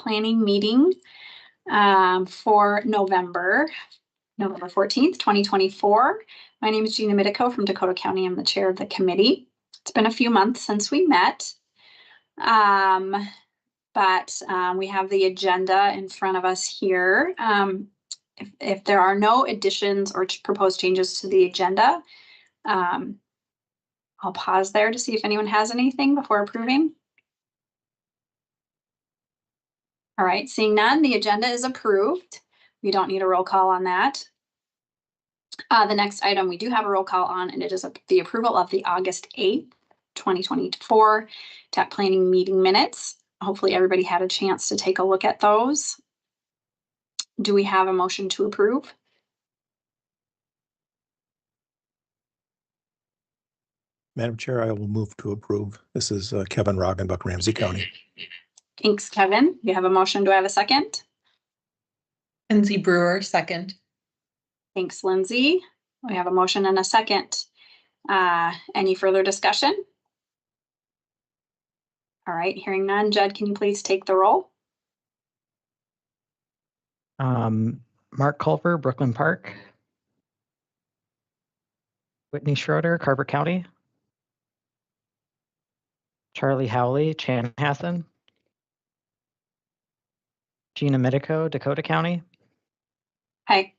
Planning meeting for November 14th, 2024. My name is Gina Midico from Dakota County. I'm the chair of the committee. It's been a few months since we met, but we have the agenda in front of us here. If there are no additions or proposed changes to the agenda, I'll pause there to see if anyone has anything before approving. All right, seeing none, the agenda is approved. We don't need a roll call on that. The next item we do have a roll call on, and it is the approval of the August 8th, 2024 TAC Planning meeting minutes. Hopefully everybody had a chance to take a look at those. Do we have a motion to approve? Madam Chair, I will move to approve. This is Kevin Roggenbuck, Ramsey County. Thanks, Kevin. You have a motion. Do I have a second? Lindsay Brewer, second. Thanks, Lindsay. We have a motion and a second. Any further discussion? All right, hearing none. Jed, can you please take the roll? Mark Culver, Brooklyn Park. Whitney Schroeder, Carver County. Charlie Howley, Chanhassen. Gina Midico, Dakota County. Hi.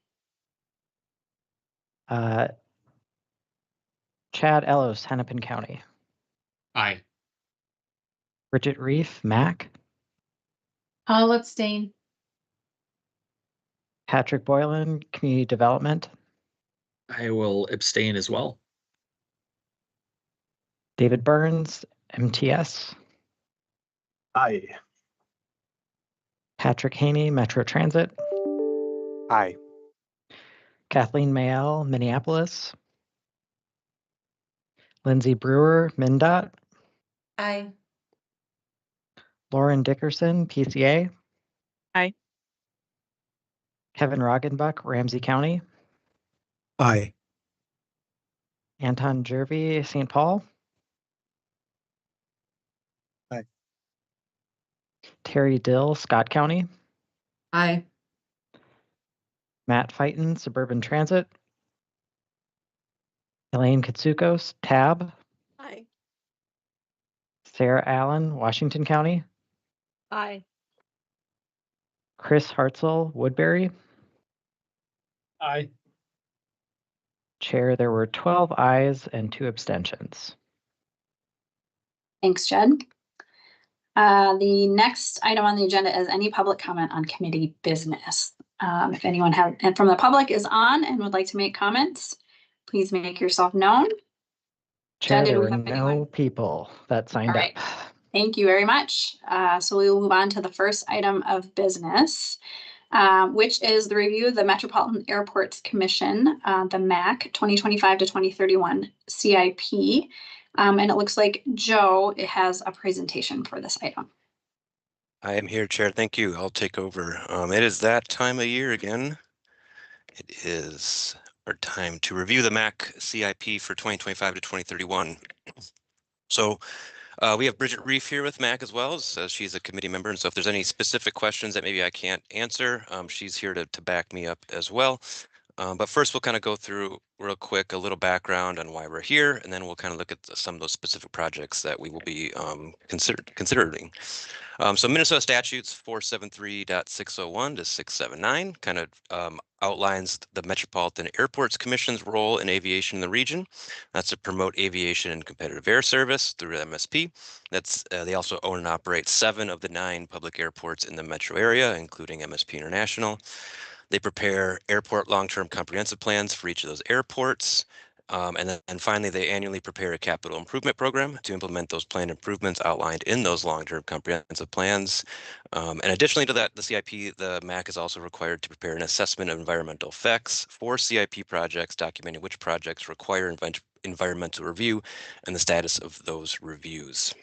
Chad Ellos, Hennepin County. Aye. Bridget Reef, Mac. I'll abstain. Patrick Boylan, Community Development. I will abstain as well. David Burns, MTS. Aye. Patrick Haney, Metro Transit. Aye. Kathleen Mayell, Minneapolis. Lindsay Brewer, MnDOT. Aye. Lauren Dickerson, PCA. Aye. Kevin Roggenbuck, Ramsey County. Aye. Anton Jervy, St. Paul. Aye. Terry Dill, Scott County. Aye. Matt Fighton, Suburban Transit. Elaine Katsukos, TAB. Aye. Sarah Allen, Washington County. Aye. Chris Hartzell, Woodbury. Aye. Chair, there were 12 ayes and 2 abstentions. Thanks, Jed. The next item on the agenda is any public comment on committee business. If anyone from the public is on and would like to make comments, please make yourself known. Chair, Jed, there were no people that signed up. Thank you very much. So we will move on to the first item of business, which is the review of the Metropolitan Airports Commission, the MAC 2025 to 2031 CIP. And it looks like Joe has a presentation for this item. I am here, Chair. Thank you. I'll take over. It is that time of year again. It is our time to review the MAC CIP for 2025 to 2031. So we have Bridget Reef here with MAC as well, so she's a committee member. And so if there's any specific questions that maybe I can't answer, she's here to back me up as well. But first, we'll kind of go through real quick a little background on why we're here, and then we'll kind of look at some of those specific projects that we will be considering. So Minnesota statutes 473.601 to 679 kind of outlines the Metropolitan Airports Commission's role in aviation in the region. That's to promote aviation and competitive air service through MSP. They also own and operate 7 of the 9 public airports in the metro area, including MSP International. They prepare airport long-term comprehensive plans for each of those airports. And finally, they annually prepare a capital improvement program to implement those planned improvements outlined in those long-term comprehensive plans. And additionally to that, the CIP, the MAC is also required to prepare an assessment of environmental effects for CIP projects, documenting which projects require environmental review and the status of those reviews.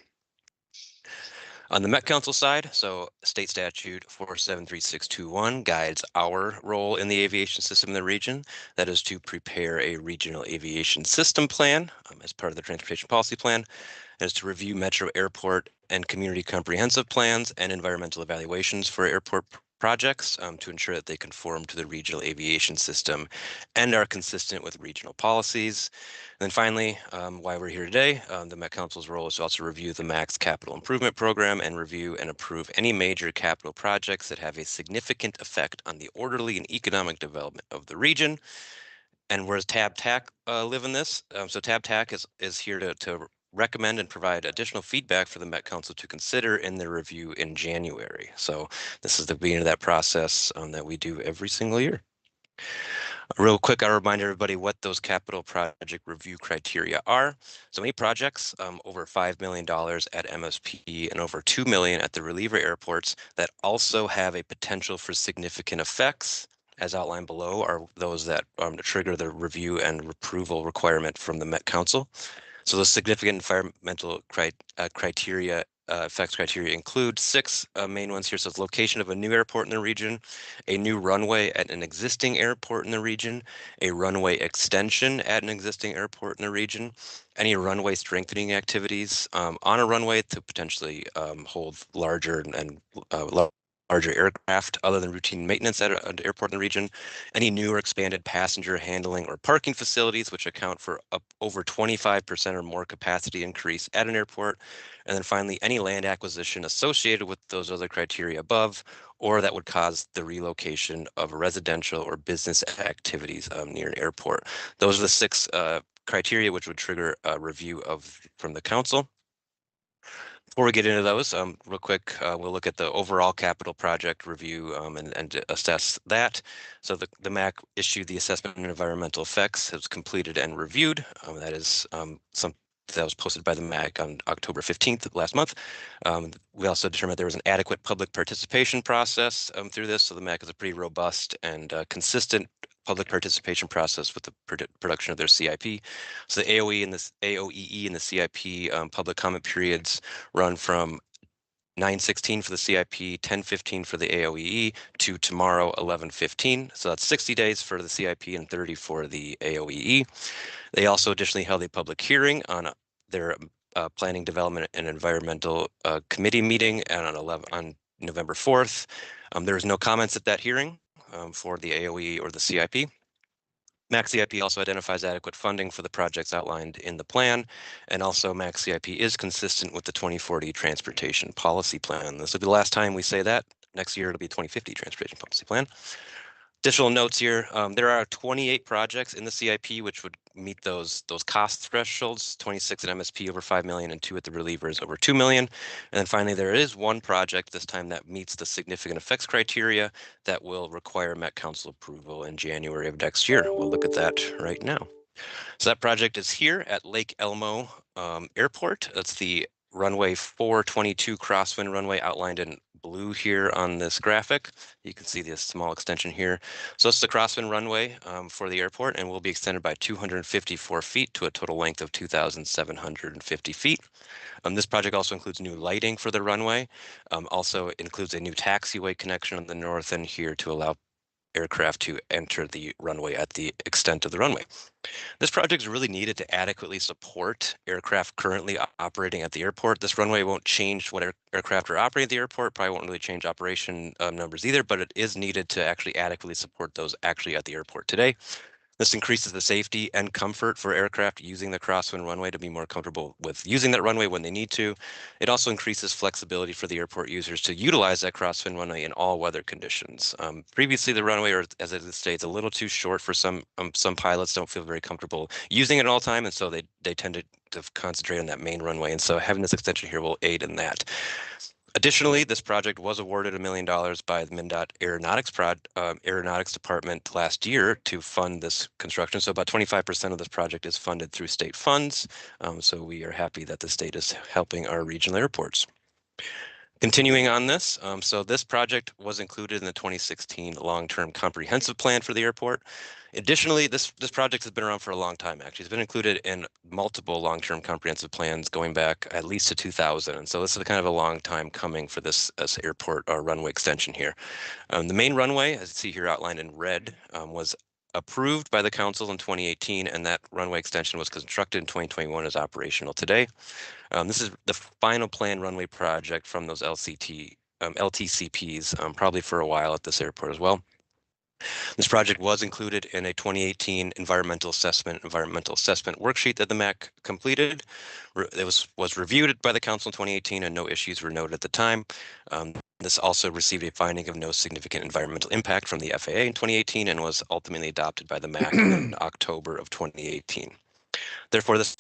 On the Met Council side, so state statute 473621 guides our role in the aviation system in the region. That is to prepare a regional aviation system plan as part of the transportation policy plan. and is to review metro airport and community comprehensive plans and environmental evaluations for airport projects to ensure that they conform to the regional aviation system and are consistent with regional policies. And then finally, why we're here today, the Met Council's role is to also review the MAX capital improvement program and review and approve any major capital projects that have a significant effect on the orderly and economic development of the region. And whereas TAC live in this, so TAC is here to recommend and provide additional feedback for the Met Council to consider in their review in January. So this is the beginning of that process that we do every single year. Real quick, I'll remind everybody what those capital project review criteria are. So any projects over $5 million at MSP and over $2 million at the reliever airports that also have a potential for significant effects, as outlined below, are those that trigger the review and approval requirement from the Met Council. So the significant environmental criteria, effects criteria include 6 main ones here. So it's location of a new airport in the region, a new runway at an existing airport in the region, a runway extension at an existing airport in the region, any runway strengthening activities on a runway to potentially hold larger and larger aircraft other than routine maintenance at an airport in the region, any new or expanded passenger handling or parking facilities, which account for up over 25% or more capacity increase at an airport. And then finally, any land acquisition associated with those other criteria above, or that would cause the relocation of residential or business activities near an airport. Those are the 6 criteria which would trigger a review from the council. Before we get into those, real quick, we'll look at the overall capital project review and assess that. So the MAC issued the assessment and environmental effects. It was completed and reviewed. That is something that was posted by the MAC on October 15th last month. We also determined there was an adequate public participation process through this. So the MAC is a pretty robust and consistent public participation process with the production of their CIP. So the AOEE and the CIP public comment periods run from 9/16 for the CIP, 10/15 for the AOEE to tomorrow 11/15. So that's 60 days for the CIP and 30 for the AOEE. They also additionally held a public hearing on their Planning, Development, and Environmental Committee meeting on November 4th. There was no comments at that hearing for the AOE or the CIP. MAC CIP also identifies adequate funding for the projects outlined in the plan, and also MAC CIP is consistent with the 2040 Transportation Policy Plan. This will be the last time we say that. Next year, it'll be 2050 Transportation Policy Plan. Additional notes here, there are 28 projects in the CIP which would meet those cost thresholds, 26 at MSP over 5 million and 2 at the relievers over 2 million. And then finally, there is one project this time that meets the significant effects criteria that will require Met Council approval in January of next year. We'll look at that right now. So that project is here at Lake Elmo Airport. That's the runway 422 crosswind runway outlined in blue here on this graphic. You can see this small extension here. So it's the crosswind runway for the airport and will be extended by 254 feet to a total length of 2,750 feet. This project also includes new lighting for the runway. Also includes a new taxiway connection on the north end here to allow aircraft to enter the runway at the extent of the runway. This project is really needed to adequately support aircraft currently operating at the airport. This runway won't change what aircraft are operating at the airport, probably won't really change operation numbers either, but it is needed to actually adequately support those actually at the airport today. This increases the safety and comfort for aircraft using the crosswind runway to be more comfortable with using that runway when they need to. It also increases flexibility for the airport users to utilize that crosswind runway in all weather conditions. Previously, the runway, or as it states, a little too short for some pilots don't feel very comfortable using it all the time, and so they tend to concentrate on that main runway. And so having this extension here will aid in that. Additionally, this project was awarded $1 million by the MnDOT Aeronautics Department last year to fund this construction. So about 25% of this project is funded through state funds. So we are happy that the state is helping our regional airports. Continuing on this, so this project was included in the 2016 long-term comprehensive plan for the airport. Additionally, this project has been around for a long time, actually. It's been included in multiple long-term comprehensive plans going back at least to 2000. And so this is kind of a long time coming for this airport runway extension here. The main runway, as you see here outlined in red, was approved by the council in 2018, and that runway extension was constructed in 2021 is operational today. This is the final planned runway project from those LTCPs, probably for a while at this airport as well. This project was included in a 2018 environmental assessment worksheet that the MAC completed. It was reviewed by the council in 2018 and no issues were noted at the time. This also received a finding of no significant environmental impact from the FAA in 2018 and was ultimately adopted by the MAC in October of 2018. Therefore, this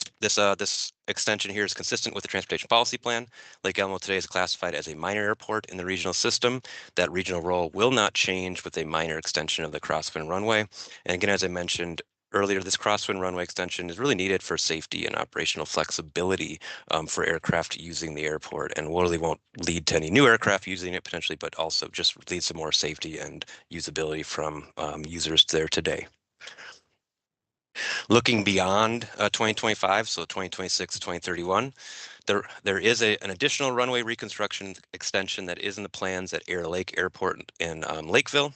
extension here is consistent with the transportation policy plan. Lake Elmo today is classified as a minor airport in the regional system. That regional role will not change with a minor extension of the crosswind runway. And again, as I mentioned earlier, this crosswind runway extension is really needed for safety and operational flexibility for aircraft using the airport, and really won't lead to any new aircraft using it potentially, but also just leads to more safety and usability from users there today. Looking beyond 2025, so 2026 to 2031, there is an additional runway reconstruction extension that is in the plans at Air Lake Airport in Lakeville,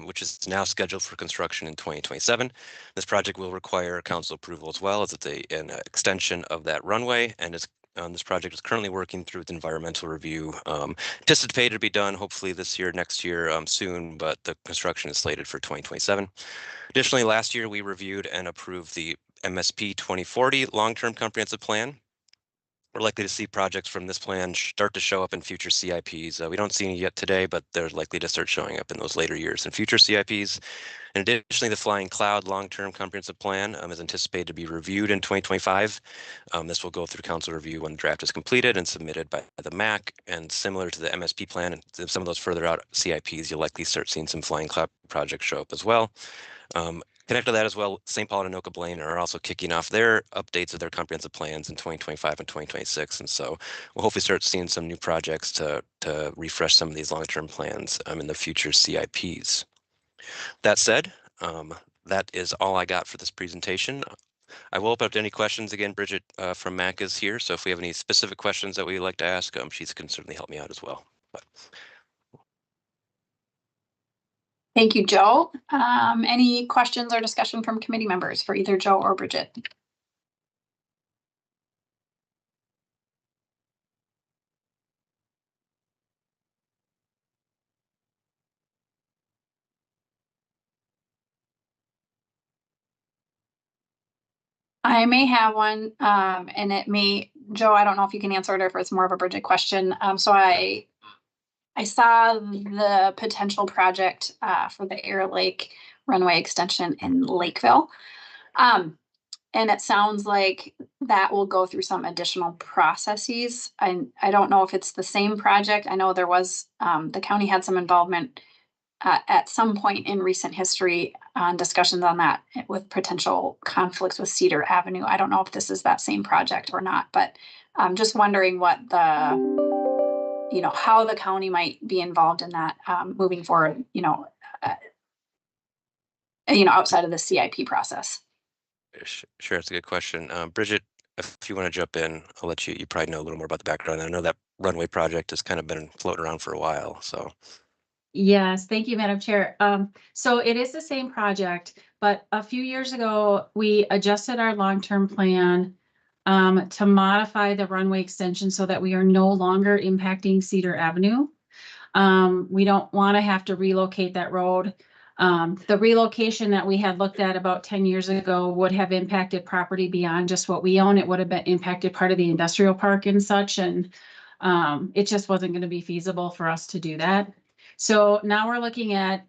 which is now scheduled for construction in 2027. This project will require council approval as well, as it's an extension of that runway, and this project is currently working through its environmental review. Anticipated to be done hopefully this year, next year, soon, but the construction is slated for 2027. Additionally, last year we reviewed and approved the MSP 2040 long-term comprehensive plan. We're likely to see projects from this plan start to show up in future CIPs. We don't see any yet today, but they're likely to start showing up in those later years in future CIPs. And additionally, the Flying Cloud long-term comprehensive plan is anticipated to be reviewed in 2025. This will go through council review when the draft is completed and submitted by the MAC. And similar to the MSP plan and some of those further out CIPs, you'll likely start seeing some Flying Cloud projects show up as well. Connected to that as well, St. Paul and Anoka Blaine are also kicking off their updates of their comprehensive plans in 2025 and 2026. And so we'll hopefully start seeing some new projects to refresh some of these long-term plans in the future CIPs. That said, that is all I got for this presentation. I will open up to any questions. Again, Bridget from MAC is here, so if we have any specific questions that we'd like to ask, she can certainly help me out as well. Thank you, Joe. Any questions or discussion from committee members for either Joe or Bridget? I may have one, and it may, Joe, I don't know if you can answer it or if it's more of a Bridget question. So I saw the potential project for the Air Lake runway extension in Lakeville. And it sounds like that will go through some additional processes. I don't know if it's the same project. I know there was, the county had some involvement at some point in recent history on discussions on that with potential conflicts with Cedar Avenue. I don't know if this is that same project or not, but I'm just wondering what how the county might be involved in that moving forward, outside of the CIP process. Sure, it's a good question. Bridget, if you want to jump in, I'll let you probably know a little more about the background. I know that runway project has kind of been floating around for a while, so. Yes, thank you, Madam Chair. So it is the same project, but a few years ago, we adjusted our long-term plan to modify the runway extension so that we are no longer impacting Cedar Avenue. We don't want to have to relocate that road. The relocation that we had looked at about 10 years ago would have impacted property beyond just what we own. It would have been impacted part of the industrial park and such, and it just wasn't going to be feasible for us to do that. So now we're looking at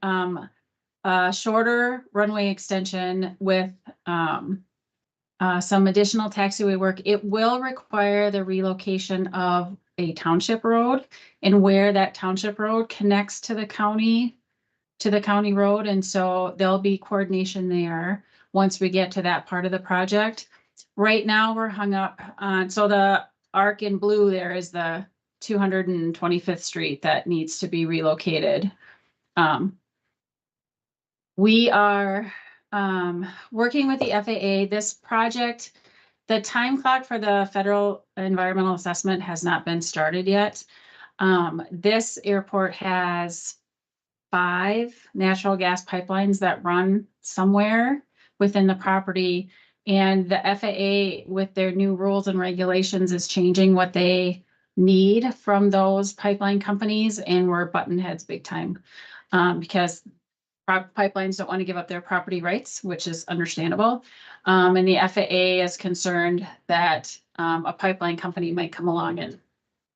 a shorter runway extension with some additional taxiway work. It will require the relocation of a township road and where that township road connects to the county road. And so there'll be coordination there once we get to that part of the project. Right now we're hung up on, so the arc in blue there is the 225th Street that needs to be relocated. We are working with the FAA. This project, the time clock for the federal environmental assessment has not been started yet. This airport has 5 natural gas pipelines that run somewhere within the property. And the FAA, with their new rules and regulations, is changing what they need from those pipeline companies, and we're button heads big time. Because pipelines don't want to give up their property rights, which is understandable. And the FAA is concerned that a pipeline company might come along and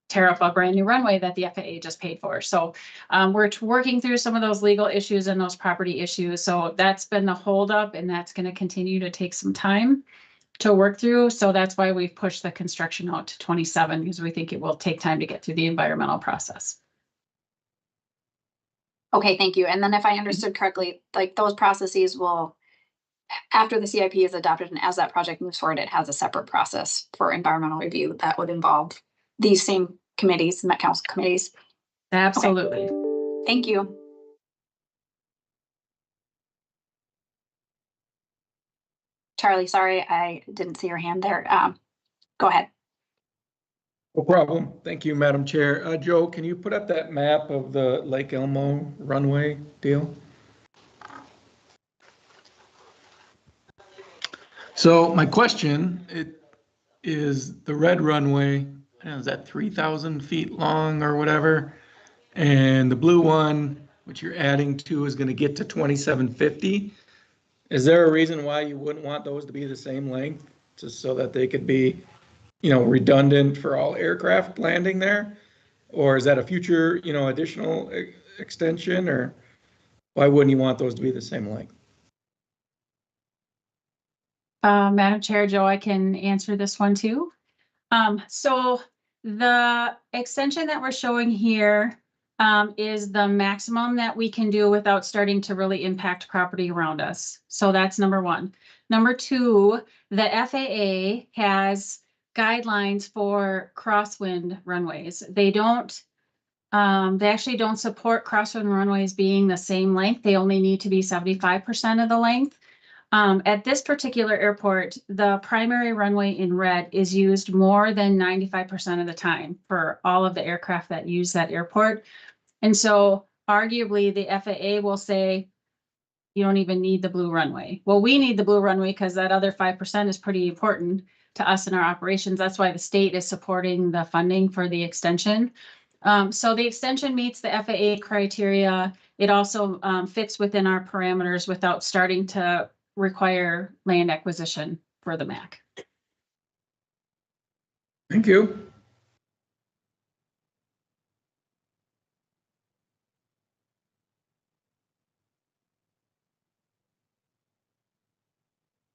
tear up a brand new runway that the FAA just paid for. So we're working through some of those legal issues and those property issues. So that's been the holdup, and that's going to continue to take some time to work through. So that's why we've pushed the construction out to 27, because we think it will take time to get through the environmental process. Okay, thank you. And then if I understood correctly, like those processes will, after the CIP is adopted and as that project moves forward, it has a separate process for environmental review that would involve these same committees, Met Council committees. Absolutely. Thank you. Charlie, sorry, I didn't see your hand there. Go ahead. No problem. Thank you, Madam Chair. Joe, can you put up that map of the Lake Elmo runway deal? So my question, is the red runway, is that 3,000 feet long or whatever? And the blue one, which you're adding to, is going to get to 2,750. Is there a reason why you wouldn't want those to be the same length, just so that they could be, redundant for all aircraft landing there? Or is that a future, additional extension, or why wouldn't you want those to be the same length? Madam Chair, Joe, I can answer this one too. So the extension that we're showing here is the maximum that we can do without starting to really impact property around us. So that's number one. Number two, the FAA has guidelines for crosswind runways. They actually don't support crosswind runways being the same length. They only need to be 75% of the length. At this particular airport, the primary runway in red is used more than 95% of the time for all of the aircraft that use that airport. And so arguably the FAA will say, you don't even need the blue runway. Well, we need the blue runway because that other 5% is pretty important to us in our operations. That's why the state is supporting the funding for the extension. So the extension meets the FAA criteria. It also fits within our parameters without starting to require land acquisition for the MAC. Thank you.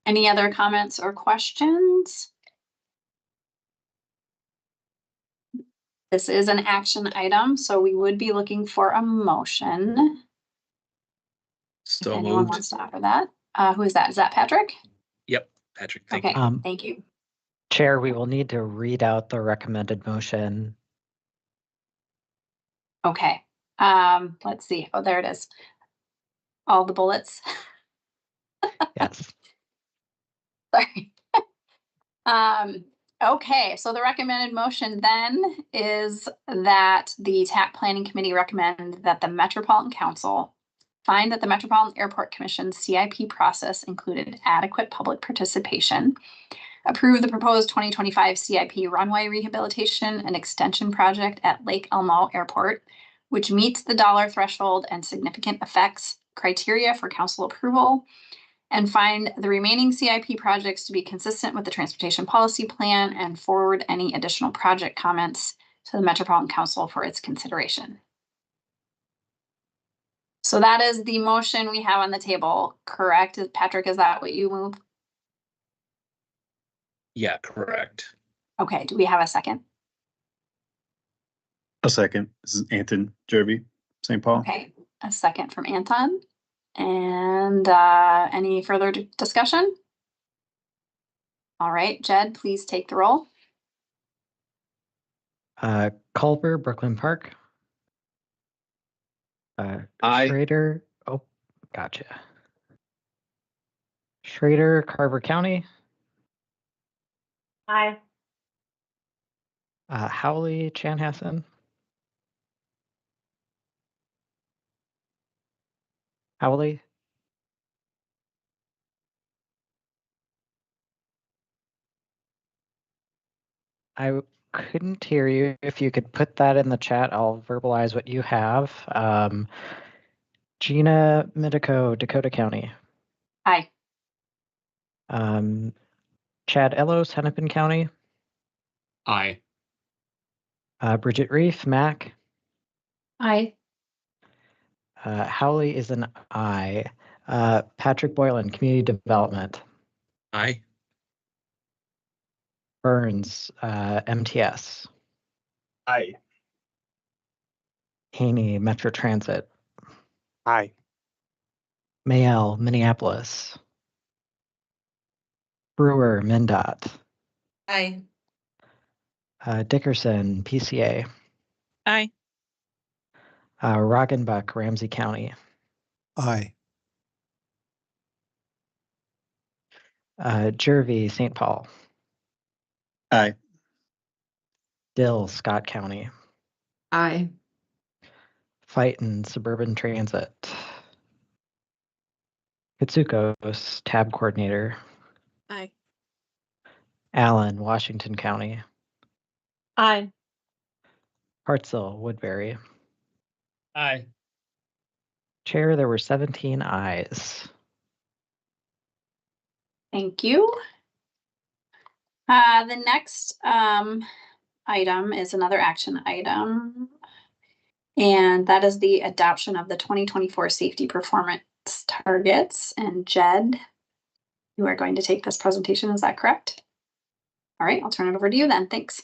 Any other comments or questions? This is an action item, so we would be looking for a motion. So If anyone moved. wants to offer that. Who is that? Is that Patrick? Yep, Patrick, thank Okay, you. thank you. Chair, we will need to read out the recommended motion. Okay, let's see. Oh, there it is. All the bullets. Yes. Sorry. Okay, so the recommended motion then is that the TAC Planning Committee recommend that the Metropolitan Council find that the Metropolitan Airport Commission's CIP process included adequate public participation, approve the proposed 2025 CIP runway rehabilitation and extension project at Lake Elmo Airport, which meets the dollar threshold and significant effects criteria for council approval, and find the remaining CIP projects to be consistent with the transportation policy plan and forward any additional project comments to the Metropolitan Council for its consideration. So that is the motion we have on the table, correct? Patrick, is that what you move? Yeah, correct. Okay, do we have a second? A second. This is Anton Jerby, St. Paul. Okay, a second from Anton. And any further discussion? All right, Jed, please take the roll. Culver, Brooklyn Park. Aye. Schrader. Oh, gotcha. Schrader, Carver County. Aye. Howley, Chanhassen. Howley, I couldn't hear you. If you could put that in the chat, I'll verbalize what you have. Gina Medico, Dakota County. Aye. Chad Ellos, Hennepin County. Aye. Bridget Reef, Mac. Aye. Howley is an aye. Patrick Boylan, Community Development. Aye. Burns, MTS. Aye. Haney, Metro Transit. Aye. Mayell, Minneapolis. Brewer, MnDOT. Aye. Dickerson, PCA. Aye. Roggenbuck, Ramsey County. Aye. Jervy, St. Paul. Aye. Dill, Scott County. Aye. Fighton, Suburban Transit. Kitsukos, Tab Coordinator. Aye. Allen, Washington County. Aye. Hartselle, Woodbury. Aye. Chair, there were 17 ayes. Thank you. The next item is another action item. And that is the adoption of the 2024 safety performance targets. And Jed, you are going to take this presentation, is that correct? All right, I'll turn it over to you then. Thanks.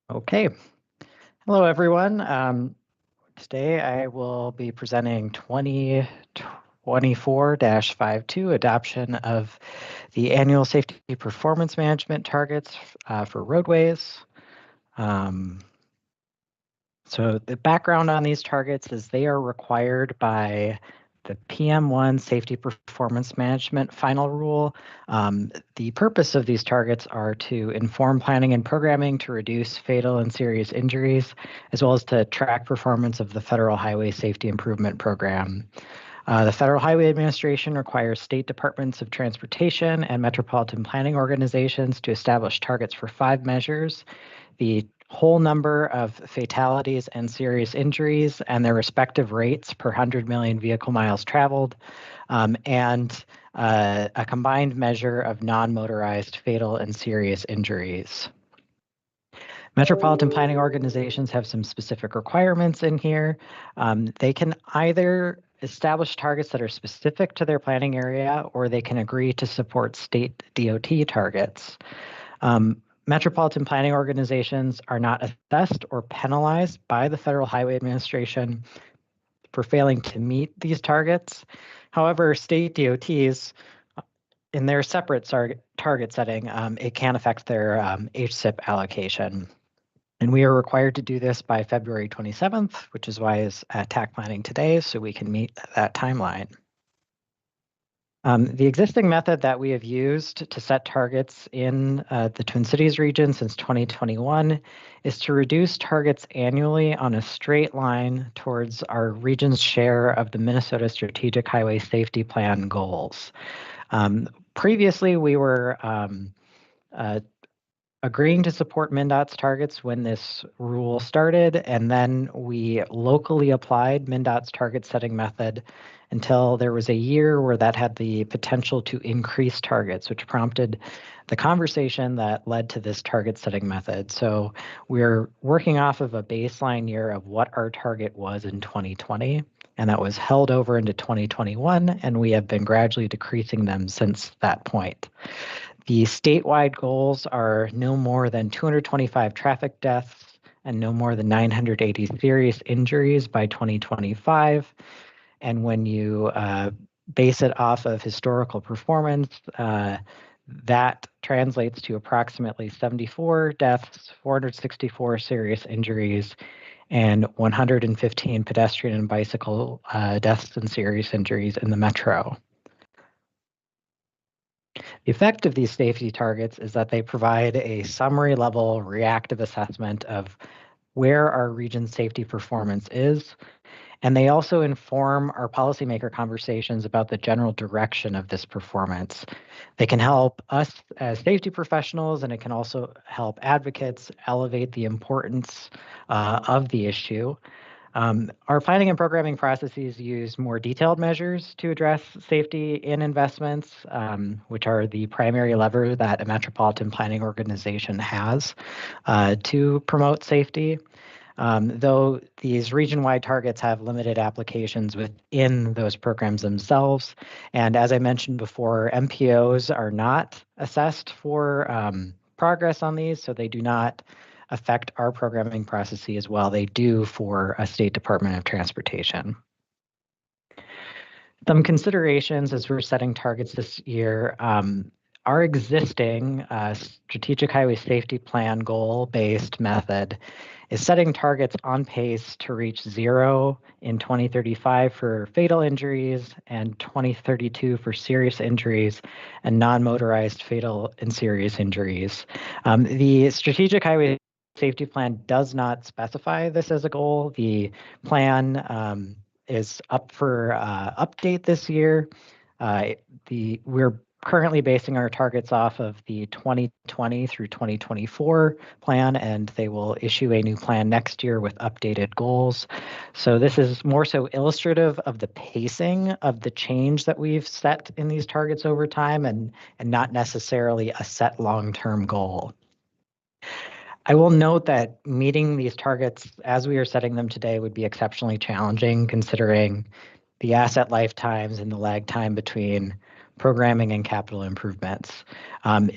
Okay. Hello, everyone. Today I will be presenting 2024-52 adoption of the annual safety performance management targets for roadways. So the background on these targets is they are required by the PM1 Safety Performance Management Final Rule. The purpose of these targets are to inform planning and programming to reduce fatal and serious injuries, as well as to track performance of the Federal Highway Safety Improvement Program. The Federal Highway Administration requires state departments of transportation and metropolitan planning organizations to establish targets for 5 measures: the whole number of fatalities and serious injuries and their respective rates per 100 million vehicle miles traveled, and a combined measure of non-motorized fatal and serious injuries. Metropolitan planning organizations have some specific requirements in here. They can either establish targets that are specific to their planning area, or they can agree to support state DOT targets. Metropolitan planning organizations are not assessed or penalized by the Federal Highway Administration for failing to meet these targets. However, state DOTs, in their separate target setting, it can affect their HSIP allocation. And we are required to do this by February 27th, which is why it's at TAC Planning today, so we can meet that timeline. The existing method that we have used to set targets in the Twin Cities region since 2021 is to reduce targets annually on a straight line towards our region's share of the Minnesota Strategic Highway Safety Plan goals. Previously, we were agreeing to support MnDOT's targets when this rule started, and then we locally applied MnDOT's target setting method until there was a year where that had the potential to increase targets, which prompted the conversation that led to this target setting method. So we're working off of a baseline year of what our target was in 2020, and that was held over into 2021, and we have been gradually decreasing them since that point. The statewide goals are no more than 225 traffic deaths and no more than 980 serious injuries by 2025. And when you base it off of historical performance, that translates to approximately 74 deaths, 464 serious injuries, and 115 pedestrian and bicycle deaths and serious injuries in the metro. The effect of these safety targets is that they provide a summary level reactive assessment of where our region's safety performance is, and they also inform our policymaker conversations about the general direction of this performance. They can help us as safety professionals, and it can also help advocates elevate the importance of the issue. Our planning and programming processes use more detailed measures to address safety in investments, which are the primary lever that a metropolitan planning organization has to promote safety. Though these region-wide targets have limited applications within those programs themselves. And as I mentioned before, MPOs are not assessed for progress on these, so they do not affect our programming processes as well. They do for a State Department of Transportation. Some considerations as we're setting targets this year. Our existing Strategic Highway Safety Plan goal-based method is setting targets on pace to reach 0 in 2035 for fatal injuries and 2032 for serious injuries and non-motorized fatal and serious injuries. The Strategic Highway Safety Plan does not specify this as a goal. The plan is up for update this year. We're currently basing our targets off of the 2020 through 2024 plan, and they will issue a new plan next year with updated goals. So this is more so illustrative of the pacing of the change that we've set in these targets over time, and not necessarily a set long-term goal. I will note that meeting these targets as we are setting them today would be exceptionally challenging considering the asset lifetimes and the lag time between programming and capital improvements.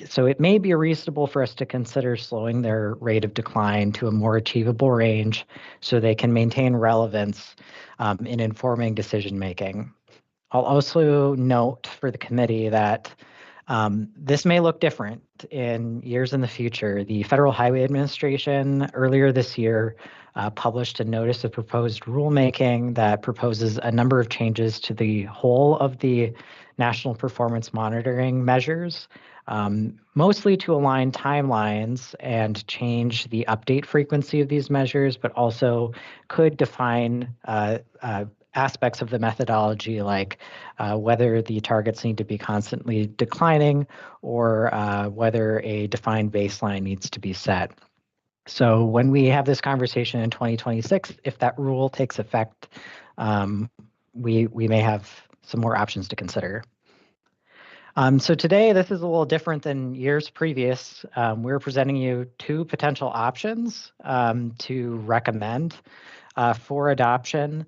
So it may be reasonable for us to consider slowing their rate of decline to a more achievable range so they can maintain relevance in informing decision making. I'll also note for the committee that this may look different in years in the future. The Federal Highway Administration earlier this year published a notice of proposed rulemaking that proposes a number of changes to the whole of the national performance monitoring measures, mostly to align timelines and change the update frequency of these measures, but also could define aspects of the methodology, like whether the targets need to be constantly declining or whether a defined baseline needs to be set. So when we have this conversation in 2026, if that rule takes effect, we may have some more options to consider. So today, this is a little different than years previous. We're presenting you 2 potential options to recommend for adoption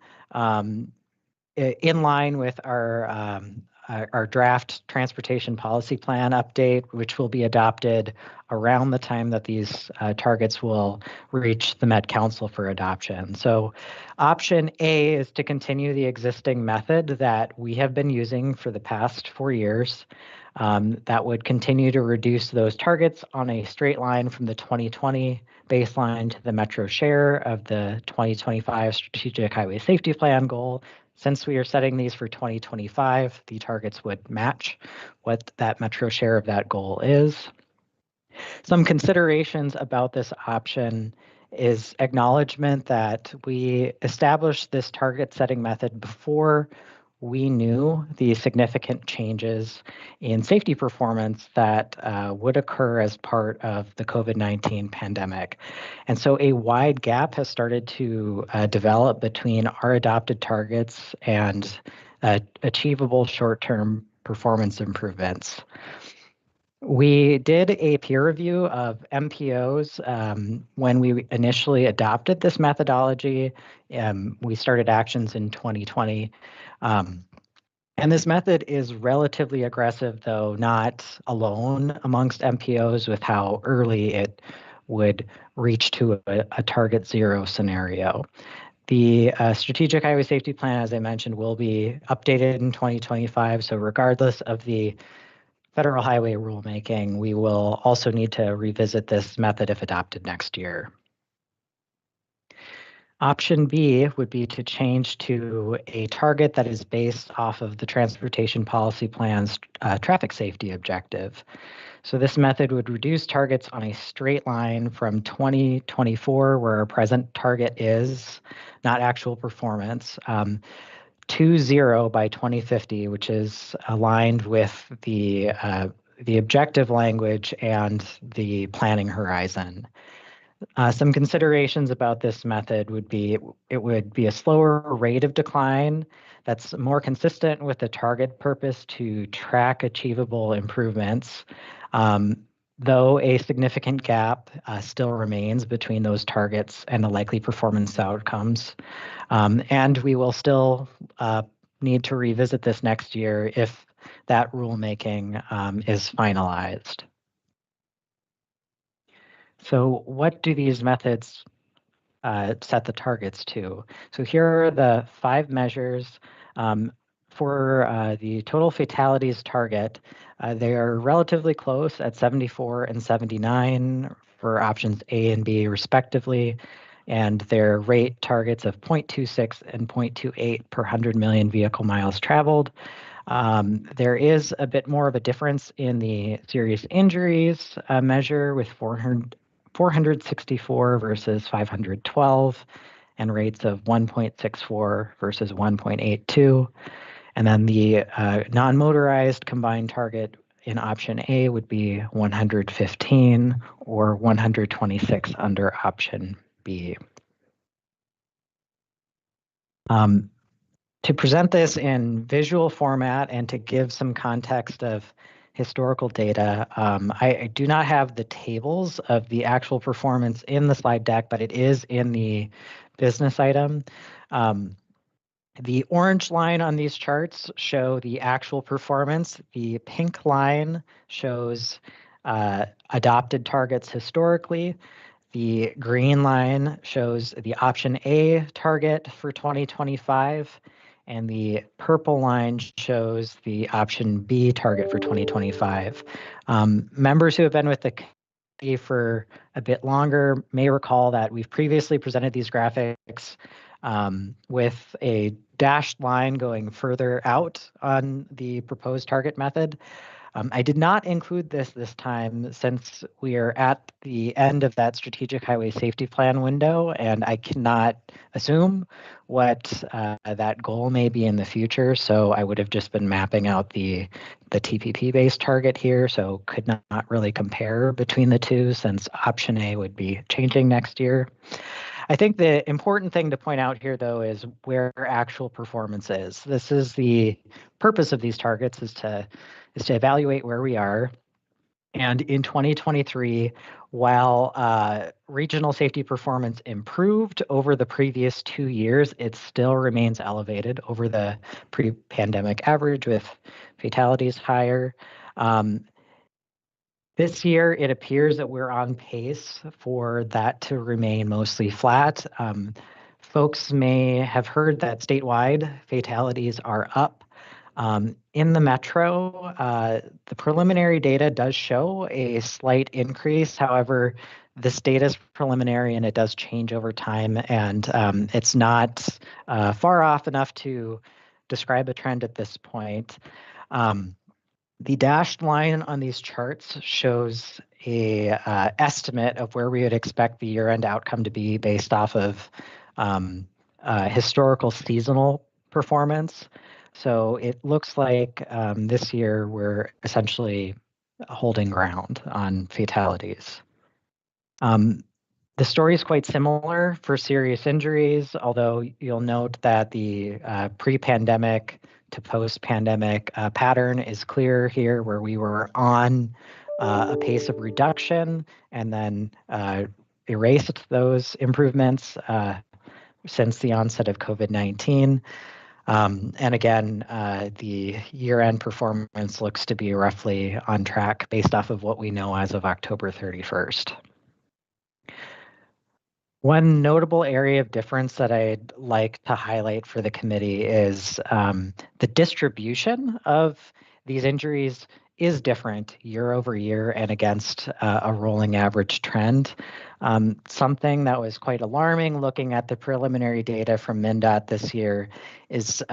in line with our draft transportation policy plan update, which will be adopted around the time that these targets will reach the Met Council for adoption. So option A is to continue the existing method that we have been using for the past 4 years. That would continue to reduce those targets on a straight line from the 2020 baseline to the Metro share of the 2025 Strategic Highway Safety Plan goal. Since we are setting these for 2025, the targets would match what that Metro share of that goal is. Some considerations about this option is acknowledgement that we established this target setting method before we knew the significant changes in safety performance that would occur as part of the COVID-19 pandemic. And so a wide gap has started to develop between our adopted targets and achievable short-term performance improvements. We did a peer review of MPOs when we initially adopted this methodology. We started actions in 2020. And this method is relatively aggressive, though not alone amongst MPOs with how early it would reach to a target 0 scenario. The Strategic Highway Safety Plan, as I mentioned, will be updated in 2025. So regardless of the federal highway rulemaking, we will also need to revisit this method if adopted next year. Option B would be to change to a target that is based off of the Transportation Policy Plan's traffic safety objective. So this method would reduce targets on a straight line from 2024, where our present target is, not actual performance, to 0 by 2050, which is aligned with the objective language and the planning horizon. Some considerations about this method would be it would be a slower rate of decline that's more consistent with the target purpose to track achievable improvements, though a significant gap still remains between those targets and the likely performance outcomes. And we will still need to revisit this next year if that rulemaking is finalized. So what do these methods set the targets to? So here are the 5 measures for the total fatalities target. They are relatively close at 74 and 79 for options A and B respectively, and their rate targets of 0.26 and 0.28 per 100 million vehicle miles traveled. There is a bit more of a difference in the serious injuries measure with 464 versus 512, and rates of 1.64 versus 1.82. And then the non-motorized combined target in option A would be 115 or 126 under option B. To present this in visual format and to give some context of historical data, I do not have the tables of the actual performance in the slide deck, but it is in the business item. The orange line on these charts show the actual performance. The pink line shows adopted targets historically. The green line shows the option A target for 2025, and the purple line shows the option B target for 2025. Members who have been with the committee for a bit longer may recall that we've previously presented these graphics with a dashed line going further out on the proposed target method. I did not include this time since we are at the end of that strategic highway safety plan window, and I cannot assume what that goal may be in the future. So I would have just been mapping out the TPP-based target here, so could not really compare between the two since option A would be changing next year. I think the important thing to point out here, though, is where actual performance is. This is the purpose of these targets is to evaluate where we are. And in 2023, while regional safety performance improved over the previous 2 years, it still remains elevated over the pre-pandemic average, with fatalities higher. This year, it appears that we're on pace for that to remain mostly flat. Folks may have heard that statewide fatalities are up. In the metro, the preliminary data does show a slight increase. However, this data is preliminary and it does change over time, and it's not far off enough to describe a trend at this point. The dashed line on these charts shows a estimate of where we would expect the year-end outcome to be based off of historical seasonal performance. So it looks like this year we're essentially holding ground on fatalities. The story is quite similar for serious injuries, although you'll note that the pre-pandemic to post-pandemic pattern is clear here, where we were on a pace of reduction and then erased those improvements since the onset of COVID-19. And again, the year-end performance looks to be roughly on track based off of what we know as of October 31st. One notable area of difference that I'd like to highlight for the committee is the distribution of these injuries is different year over year and against a rolling average trend. Something that was quite alarming looking at the preliminary data from MnDOT this year is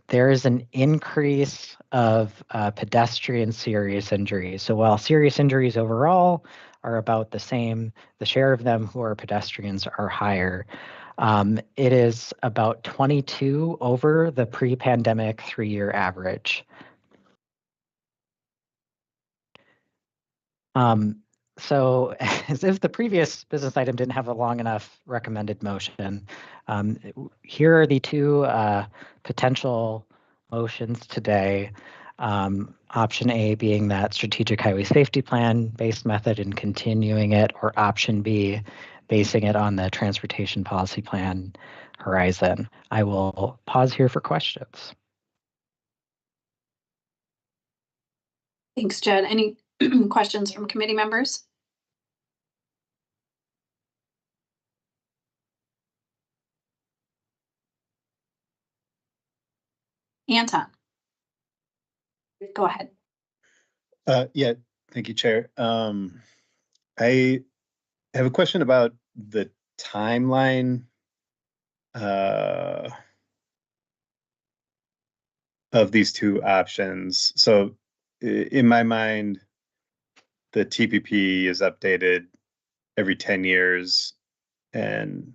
there is an increase of pedestrian serious injuries. So while serious injuries overall are about the same, the share of them who are pedestrians are higher. It is about 22 over the pre-pandemic 3-year average. So as if the previous business item didn't have a long enough recommended motion, here are the two potential motions today. Option A being that strategic highway safety plan based method and continuing it, or option B, basing it on the transportation policy plan horizon. I will pause here for questions. Thanks, Jed. Any questions from committee members? Anton. Go ahead. Yeah, thank you, Chair. I have a question about the timeline of these two options. So in my mind, the TPP is updated every 10 years, and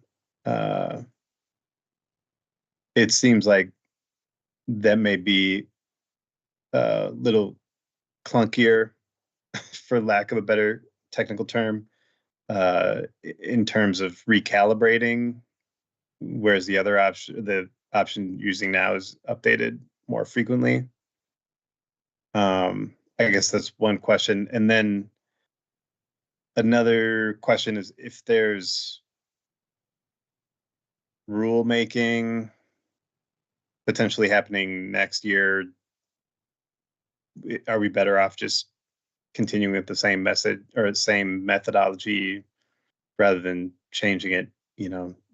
it seems like that may be a little clunkier, for lack of a better technical term, in terms of recalibrating, whereas the other option, the option using now, is updated more frequently. I guess that's one question. And then another question is, if there's rulemaking potentially happening next year, are we better off just continuing with the same message or the same methodology rather than changing it,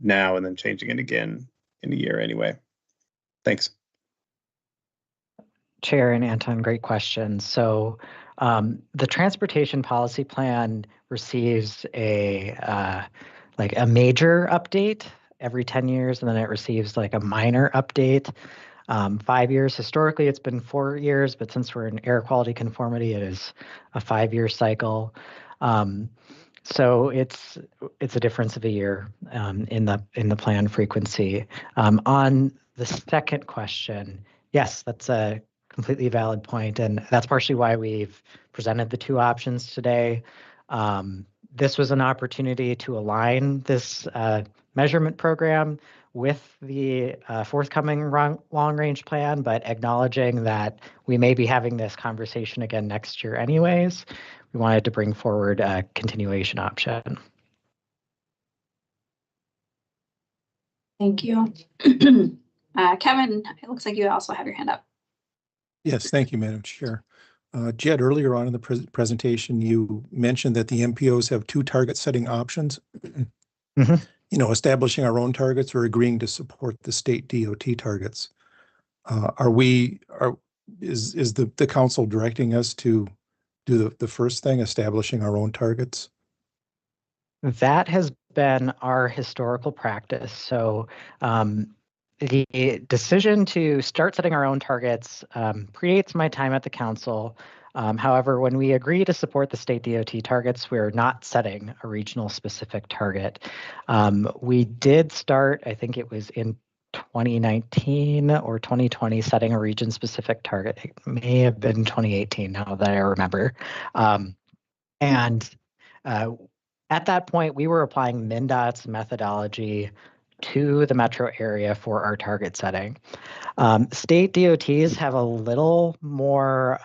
now and then changing it again in a year anyway? Thanks. Chair and Anton, great questions. So the transportation policy plan receives a major update every 10 years, and then it receives like a minor update 5 years. Historically, it's been 4 years, but since we're in air quality conformity, it is a 5-year cycle. So it's a difference of a year in the plan frequency. On the second question, yes, that's a completely valid point, and that's partially why we've presented the two options today. This was an opportunity to align this measurement program with the forthcoming long-range plan, but acknowledging that we may be having this conversation again next year anyways, we wanted to bring forward a continuation option. Thank you. Kevin, it looks like you also have your hand up. Yes, thank you, Madam Chair. Jed, earlier on in the presentation, you mentioned that the MPOs have two target setting options. Mm-hmm. Establishing our own targets or agreeing to support the state DOT targets. Is the council directing us to do the first thing, establishing our own targets? That has been our historical practice. So the decision to start setting our own targets predates my time at the council. However, when we agree to support the state DOT targets, we're not setting a regional specific target. We did start, I think it was in 2019 or 2020, setting a region specific target. It may have been 2018 now that I remember. At that point, we were applying MnDOT's methodology to the metro area for our target setting. State DOTs have a little more,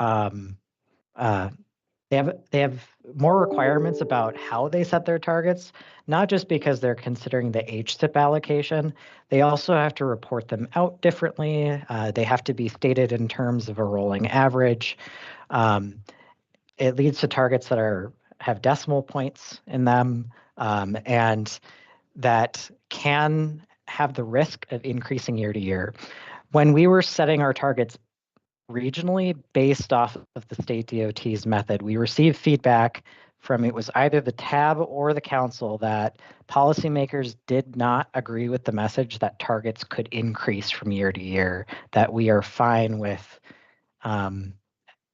they have more requirements about how they set their targets, not just because they're considering the HSIP allocation. They also have to report them out differently. They have to be stated in terms of a rolling average. It leads to targets that have decimal points in them, and that can have the risk of increasing year to year. When we were setting our targets regionally based off of the state DOT's method. We received feedback from, it was either the TAB or the council, that policymakers did not agree with the message that targets could increase from year to year, that we are fine with an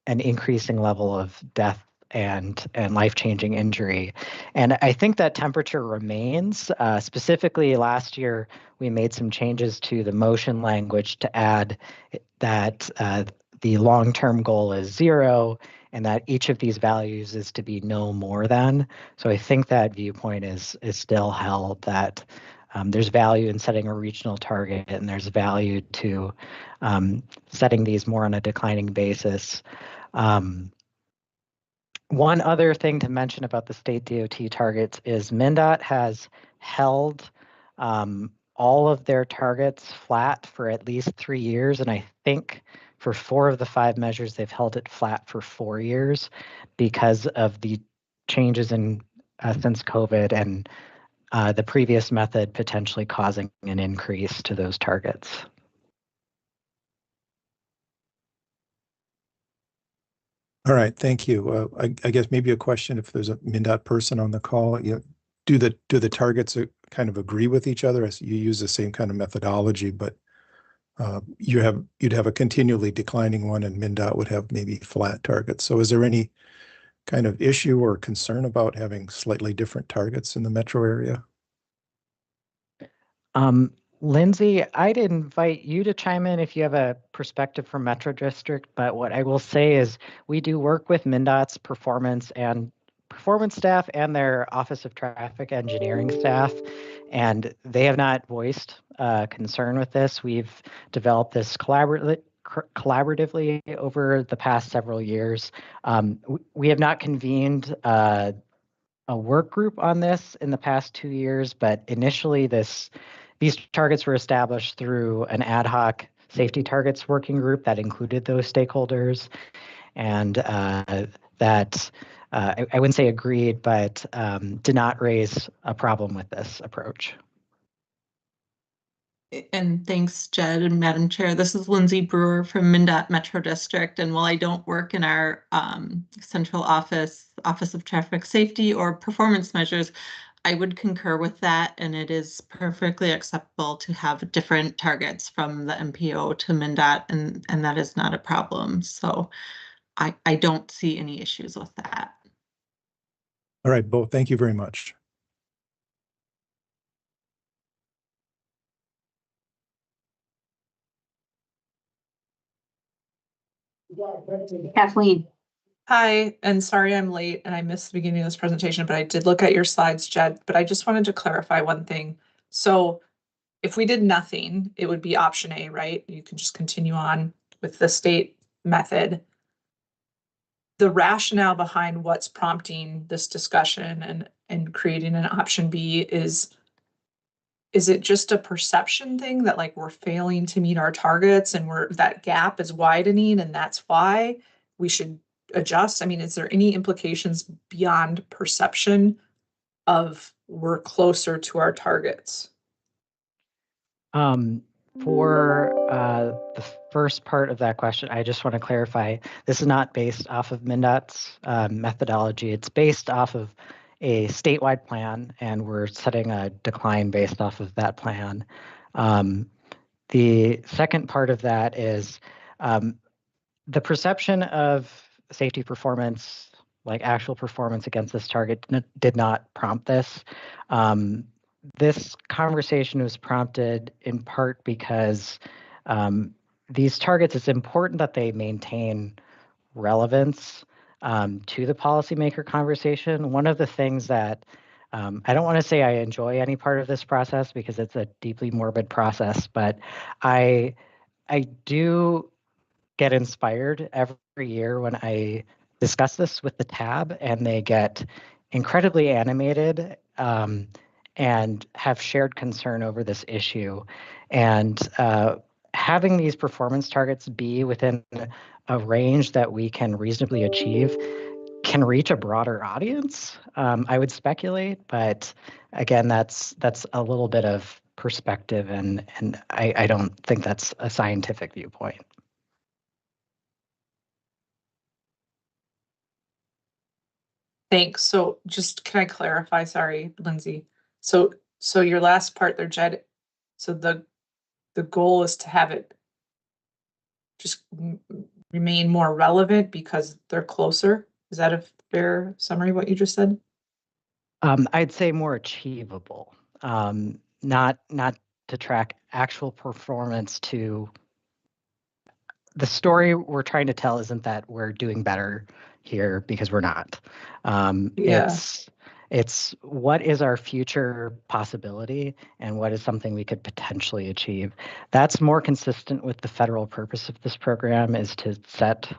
increasing level of death and life-changing injury. And I think that temperature remains. Specifically, last year, we made some changes to the motion language to add that the long-term goal is 0 and that each of these values is to be no more than. So I think that viewpoint is still held, that there's value in setting a regional target, and there's value to setting these more on a declining basis. One other thing to mention about the state DOT targets is MnDOT has held all of their targets flat for at least 3 years. And I think for 4 of the 5 measures, they've held it flat for 4 years because of the changes in since COVID and the previous method potentially causing an increase to those targets. All right, thank you. I guess maybe a question, if there's a MnDOT person on the call, do the targets kind of agree with each other? As you use the same kind of methodology, but you'd have a continually declining one, and MnDOT would have maybe flat targets. So is there any kind of issue or concern about having slightly different targets in the metro area? Lindsay, I'd invite you to chime in if you have a perspective from Metro District, but what I will say is we do work with MnDOT's performance staff and their Office of Traffic Engineering staff, and they have not voiced concern with this. We've developed this collaboratively over the past several years. We have not convened a work group on this in the past 2 years, but initially these targets were established through an ad hoc safety targets working group that included those stakeholders, and that I wouldn't say agreed, but did not raise a problem with this approach. And thanks, Jed and Madam Chair. This is Lindsay Brewer from MnDOT Metro District. And while I don't work in our central Office of Traffic Safety or performance measures, I would concur with that. And it is perfectly acceptable to have different targets from the MPO to MnDOT, and that is not a problem. So I don't see any issues with that. All right, Bo, thank you very much. Kathleen. Hi, and sorry I'm late and I missed the beginning of this presentation, but I did look at your slides, Jed, but I just wanted to clarify one thing. So if we did nothing, it would be option A, right? You can just continue on with the state method. The rationale behind what's prompting this discussion and creating an option B is it just a perception thing that like we're failing to meet our targets and that gap is widening and that's why we should adjust? I mean, is there any implications beyond perception of we're closer to our targets? For the first part of that question, I just want to clarify, this is not based off of MnDOT's methodology. It's based off of a statewide plan, and we're setting a decline based off of that plan. The second part of that is the perception of safety performance, like actual performance against this target, did not prompt this. This conversation was prompted in part because these targets, it's important that they maintain relevance to the policymaker conversation. One of the things that I don't want to say I enjoy any part of this process because it's a deeply morbid process, but I do get inspired every year when I discuss this with the TAB, and they get incredibly animated and have shared concern over this issue. And having these performance targets be within a range that we can reasonably achieve can reach a broader audience, I would speculate. But again, that's a little bit of perspective, and I don't think that's a scientific viewpoint. Thanks. So just, can I clarify? Sorry, Lindsay. So your last part there, Jed, so the goal is to have it just remain more relevant because they're closer. Is that a fair summary of what you just said? I'd say more achievable, not to track actual performance. To the story we're trying to tell isn't that we're doing better here, because we're not. Yeah. It's what is our future possibility and what is something we could potentially achieve. That's more consistent with the federal purpose of this program, is to set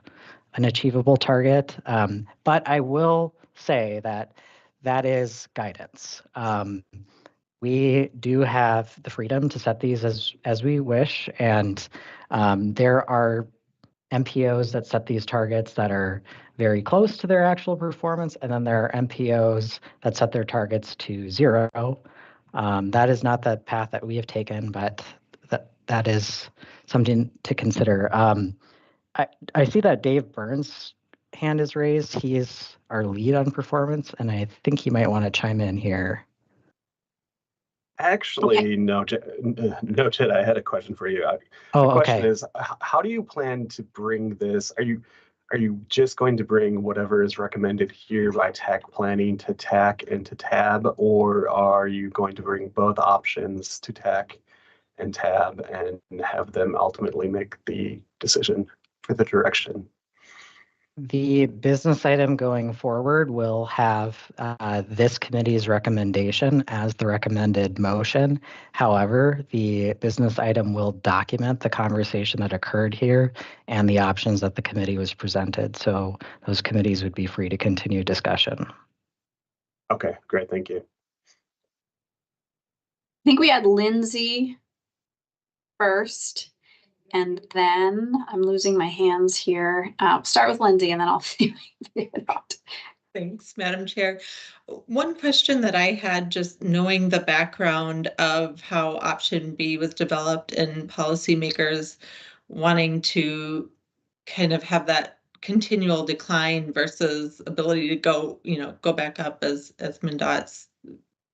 an achievable target. But I will say that that is guidance. We do have the freedom to set these as we wish, and there are MPOs that set these targets that are very close to their actual performance, and then there are MPOs that set their targets to 0. That is not the path that we have taken, but that is something to consider. I see that Dave Burns' hand is raised. He is our lead on performance, and I think he might want to chime in here. Actually, no, Jed, I had a question for you. The question is, how do you plan to bring this? Are you just going to bring whatever is recommended here by TAC Planning to TAC and to TAB, or are you going to bring both options to TAC and TAB and have them ultimately make the decision for the direction? The business item going forward will have this committee's recommendation as the recommended motion. However, the business item will document the conversation that occurred here and the options that the committee was presented. So those committees would be free to continue discussion. Okay, great. Thank you. I think we had Lindsay first, and then I'm losing my hands here. Start with Lindsay, and then I'll figure it out. Thanks, Madam Chair. One question that I had, just knowing the background of how option B was developed and policymakers wanting to kind of have that continual decline versus ability to go back up as MnDOT's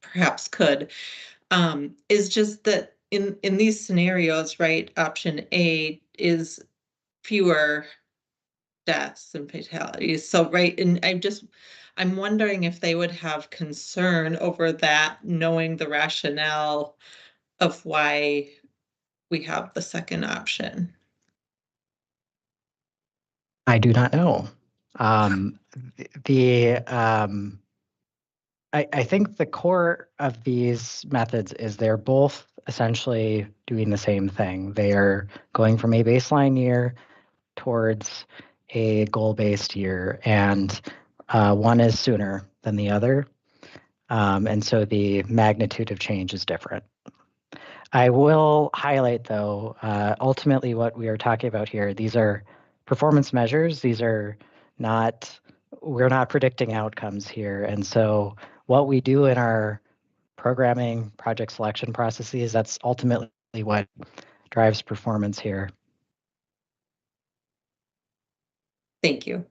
perhaps could, is just that in these scenarios, right, option A is fewer deaths and fatalities. So, right, and I'm wondering if they would have concern over that, knowing the rationale of why we have the second option. I do not know. I think the core of these methods is they're both essentially doing the same thing. They are going from a baseline year towards a goal-based year, and one is sooner than the other. And so the magnitude of change is different. I will highlight, though, ultimately what we are talking about here, these are performance measures. These are not, we're not predicting outcomes here. And so what we do in our programming project selection processes, that's ultimately what drives performance here. Thank you.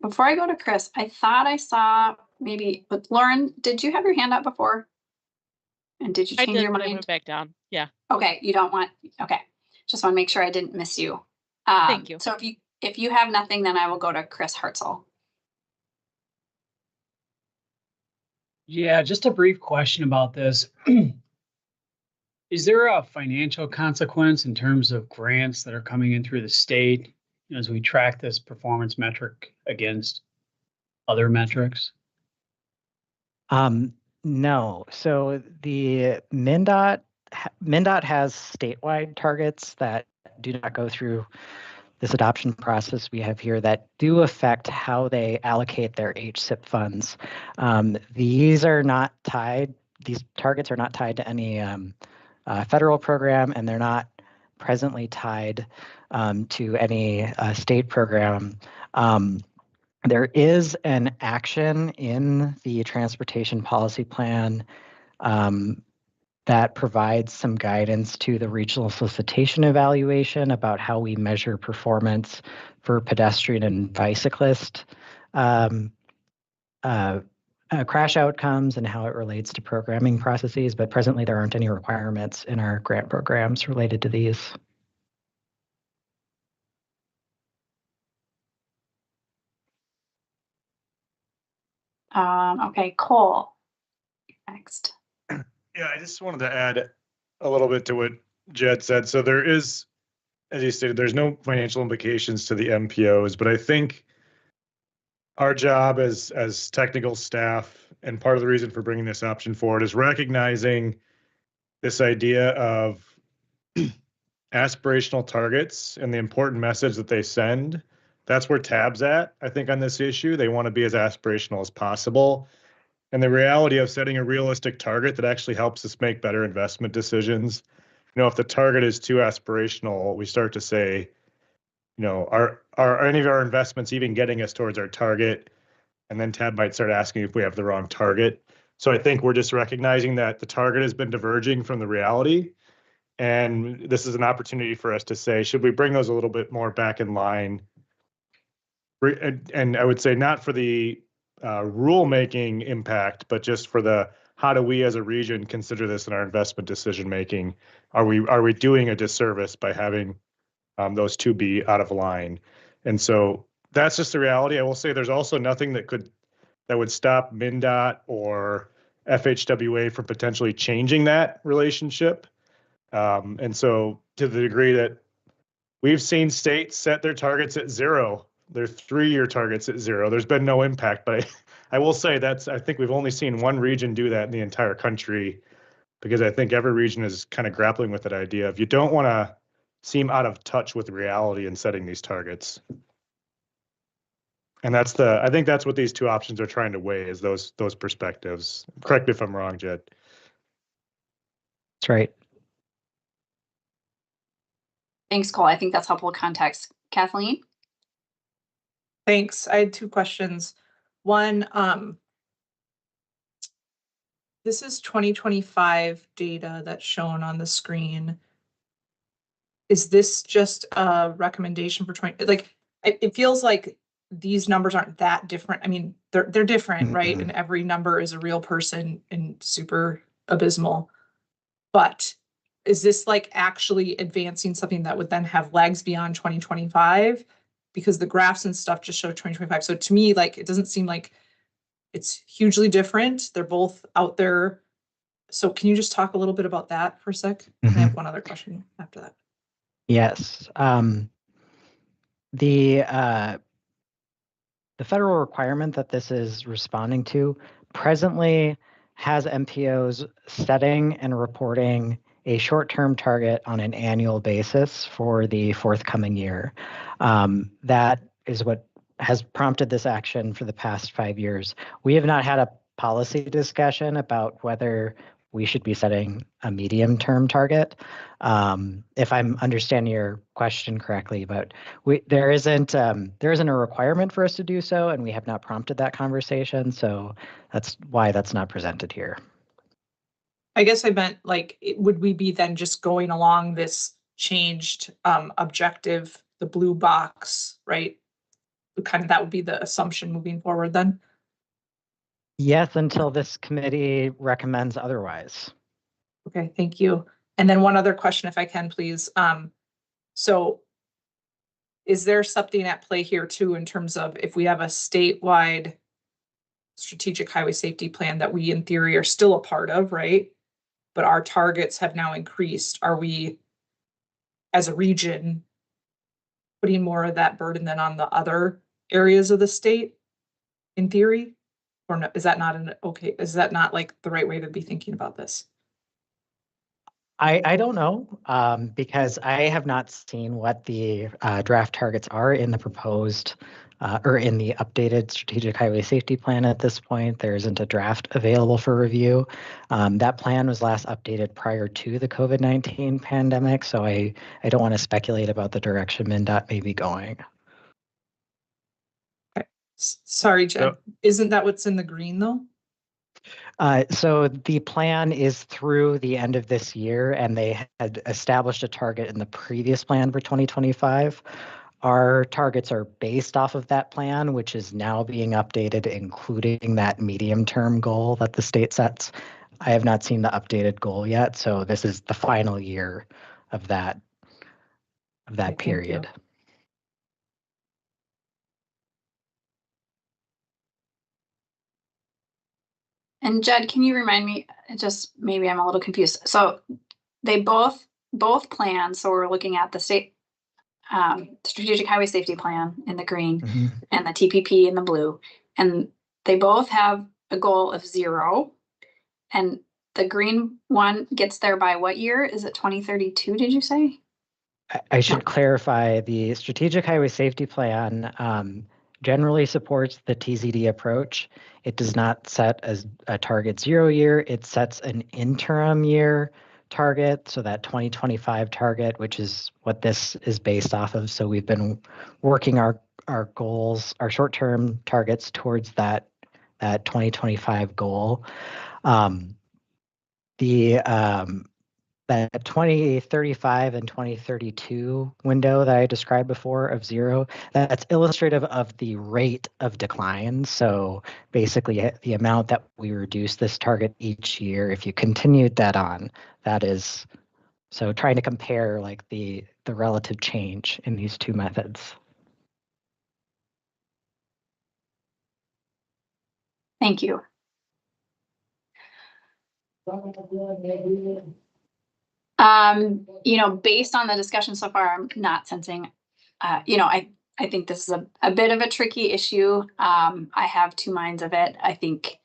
Before I go to Chris, I thought I saw maybe, but Lauren, did you have your hand up before? And did you change your mind? I went back down. Yeah. Okay, you don't want, okay. Just want to make sure I didn't miss you. Thank you. So if you have nothing, then I will go to Chris Hartzell. Yeah, just a brief question about this. Is there a financial consequence in terms of grants that are coming in through the state as we track this performance metric against other metrics? No. So the MnDOT has statewide targets that do not go through this adoption process we have here that do affect how they allocate their HSIP funds. These targets are not tied to any federal program, and they're not presently tied to any state program. There is an action in the transportation policy plan that provides some guidance to the regional solicitation evaluation about how we measure performance for pedestrian and bicyclist crash outcomes and how it relates to programming processes. But presently, there aren't any requirements in our grant programs related to these. Okay, Cole. Next. Yeah, I just wanted to add a little bit to what Jed said. So there is, as you stated, there's no financial implications to the MPOs, but I think our job as technical staff, and part of the reason for bringing this option forward, is recognizing this idea of aspirational targets and the important message that they send. That's where TAB's at, I think, on this issue. They want to be as aspirational as possible. And the reality of setting a realistic target that actually helps us make better investment decisions. If the target is too aspirational, we start to say, are any of our investments even getting us towards our target? And then TAB might start asking if we have the wrong target. So I think we're just recognizing that the target has been diverging from the reality. And this is an opportunity for us to say, should we bring those a little bit more back in line? And I would say not for the rulemaking impact, but just for the how do we as a region consider this in our investment decision making? Are we doing a disservice by having those two be out of line? And so that's just the reality. I will say there's also nothing that would stop MnDOT or FHWA from potentially changing that relationship. And so to the degree that we've seen states set their targets at 0, their 3-year targets at 0, there's been no impact. But I will say I think we've only seen one region do that in the entire country, because I think every region is kind of grappling with that idea of you don't want to seem out of touch with reality in setting these targets. And I think that's what these two options are trying to weigh, is those perspectives. Correct me if I'm wrong, Jed. That's right. Thanks, Cole. I think that's helpful context. Kathleen? Thanks. I had 2 questions. One, this is 2025 data that's shown on the screen. Is this just a recommendation for 20? Like, it feels like these numbers aren't that different. I mean, they're different, right? And every number is a real person and super abysmal. But is this like actually advancing something that would then have legs beyond 2025? Because the graphs and stuff just show 2025. So to me, like, it doesn't seem like it's hugely different. They're both out there. So can you just talk a little bit about that for a sec? I have one other question after that. Yes. The federal requirement that this is responding to presently has MPOs setting and reporting a short-term target on an annual basis for the forthcoming year. That is what has prompted this action for the past 5 years. We have not had a policy discussion about whether we should be setting a medium-term target, if I'm understanding your question correctly. But there isn't a requirement for us to do so, and we have not prompted that conversation. So that's why that's not presented here. I guess I meant, like, would we be then just going along this changed objective, the blue box, right? Kind of that would be the assumption moving forward then? Yes, until this committee recommends otherwise. Okay, thank you. And then one other question, if I can, please. So is there something at play here too, in terms of if we have a statewide strategic highway safety plan that we in theory are still a part of, right? But our targets have now increased. Are we, as a region, putting more of that burden than on the other areas of the state in theory? Or no, is that not like the right way to be thinking about this? I don't know, because I have not seen what the draft targets are in the proposed or in the updated strategic highway safety plan at this point. There isn't a draft available for review. That plan was last updated prior to the COVID-19 pandemic, so I don't want to speculate about the direction MnDOT may be going. Okay. Sorry, Jed. Isn't that what's in the green though? So the plan is through the end of this year, and they had established a target in the previous plan for 2025. Our targets are based off of that plan, which is now being updated, including that medium-term goal that the state sets. I have not seen the updated goal yet, so this is the final year of that period. And Jed, can you remind me, just maybe I'm a little confused. So they both plans, so we're looking at the state strategic highway safety plan in the green and the TPP in the blue, and they both have a goal of 0. And the green one gets there by what year? Is it 2032, did you say? I should clarify, the strategic highway safety plan generally supports the TZD approach. It does not set as a target 0 year. It sets an interim year target, so that 2025 target, which is what this is based off of. So we've been working our goals, our short-term targets towards that 2025 goal. That 2035 and 2032 window that I described before of 0, that's illustrative of the rate of decline. So basically the amount that we reduce this target each year, if you continued that on, that is, so trying to compare like the relative change in these two methods. Thank you. Based on the discussion so far, I'm not sensing, I think this is a bit of a tricky issue. I have two minds of it. I think,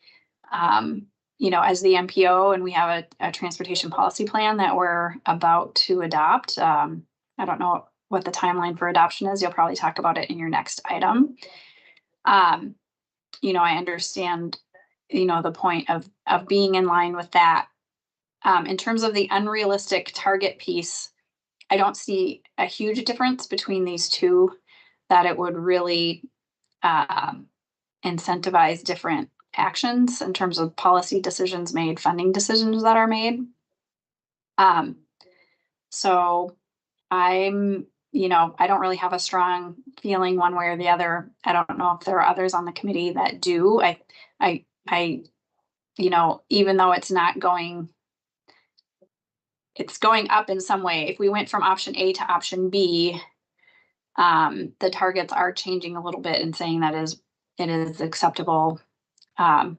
as the MPO, and we have a transportation policy plan that we're about to adopt. I don't know what the timeline for adoption is. You'll probably talk about it in your next item. I understand, the point of being in line with that. In terms of the unrealistic target piece, I don't see a huge difference between these two, that it would really incentivize different actions in terms of policy decisions made, funding decisions that are made. So I don't really have a strong feeling one way or the other. I don't know if there are others on the committee that do. Even though it's going up in some way. If we went from option A to option B, the targets are changing a little bit and saying that it is acceptable to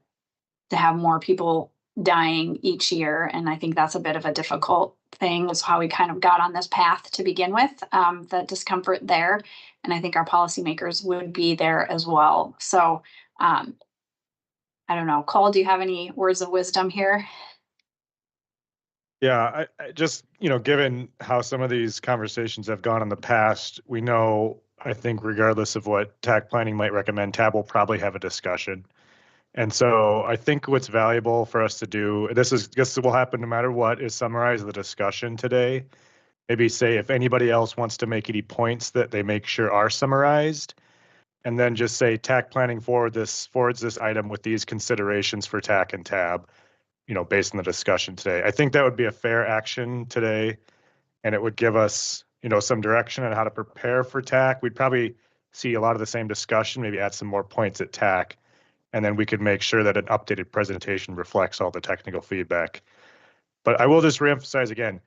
have more people dying each year. And I think that's a bit of a difficult thing. That's how we kind of got on this path to begin with, the discomfort there. And I think our policymakers would be there as well. So I don't know. Cole, do you have any words of wisdom here? Yeah, I just, given how some of these conversations have gone in the past, we know, I think regardless of what TAC Planning might recommend, TAB will probably have a discussion. And so I think what's valuable for us to do, this will happen no matter what, is summarize the discussion today. Maybe say if anybody else wants to make any points that they make sure are summarized, and then just say TAC Planning forwards this item with these considerations for TAC and TAB. Based on the discussion today. I think that would be a fair action today, and it would give us, some direction on how to prepare for TAC. We'd probably see a lot of the same discussion, maybe add some more points at TAC, and then we could make sure that an updated presentation reflects all the technical feedback. But I will just reemphasize again,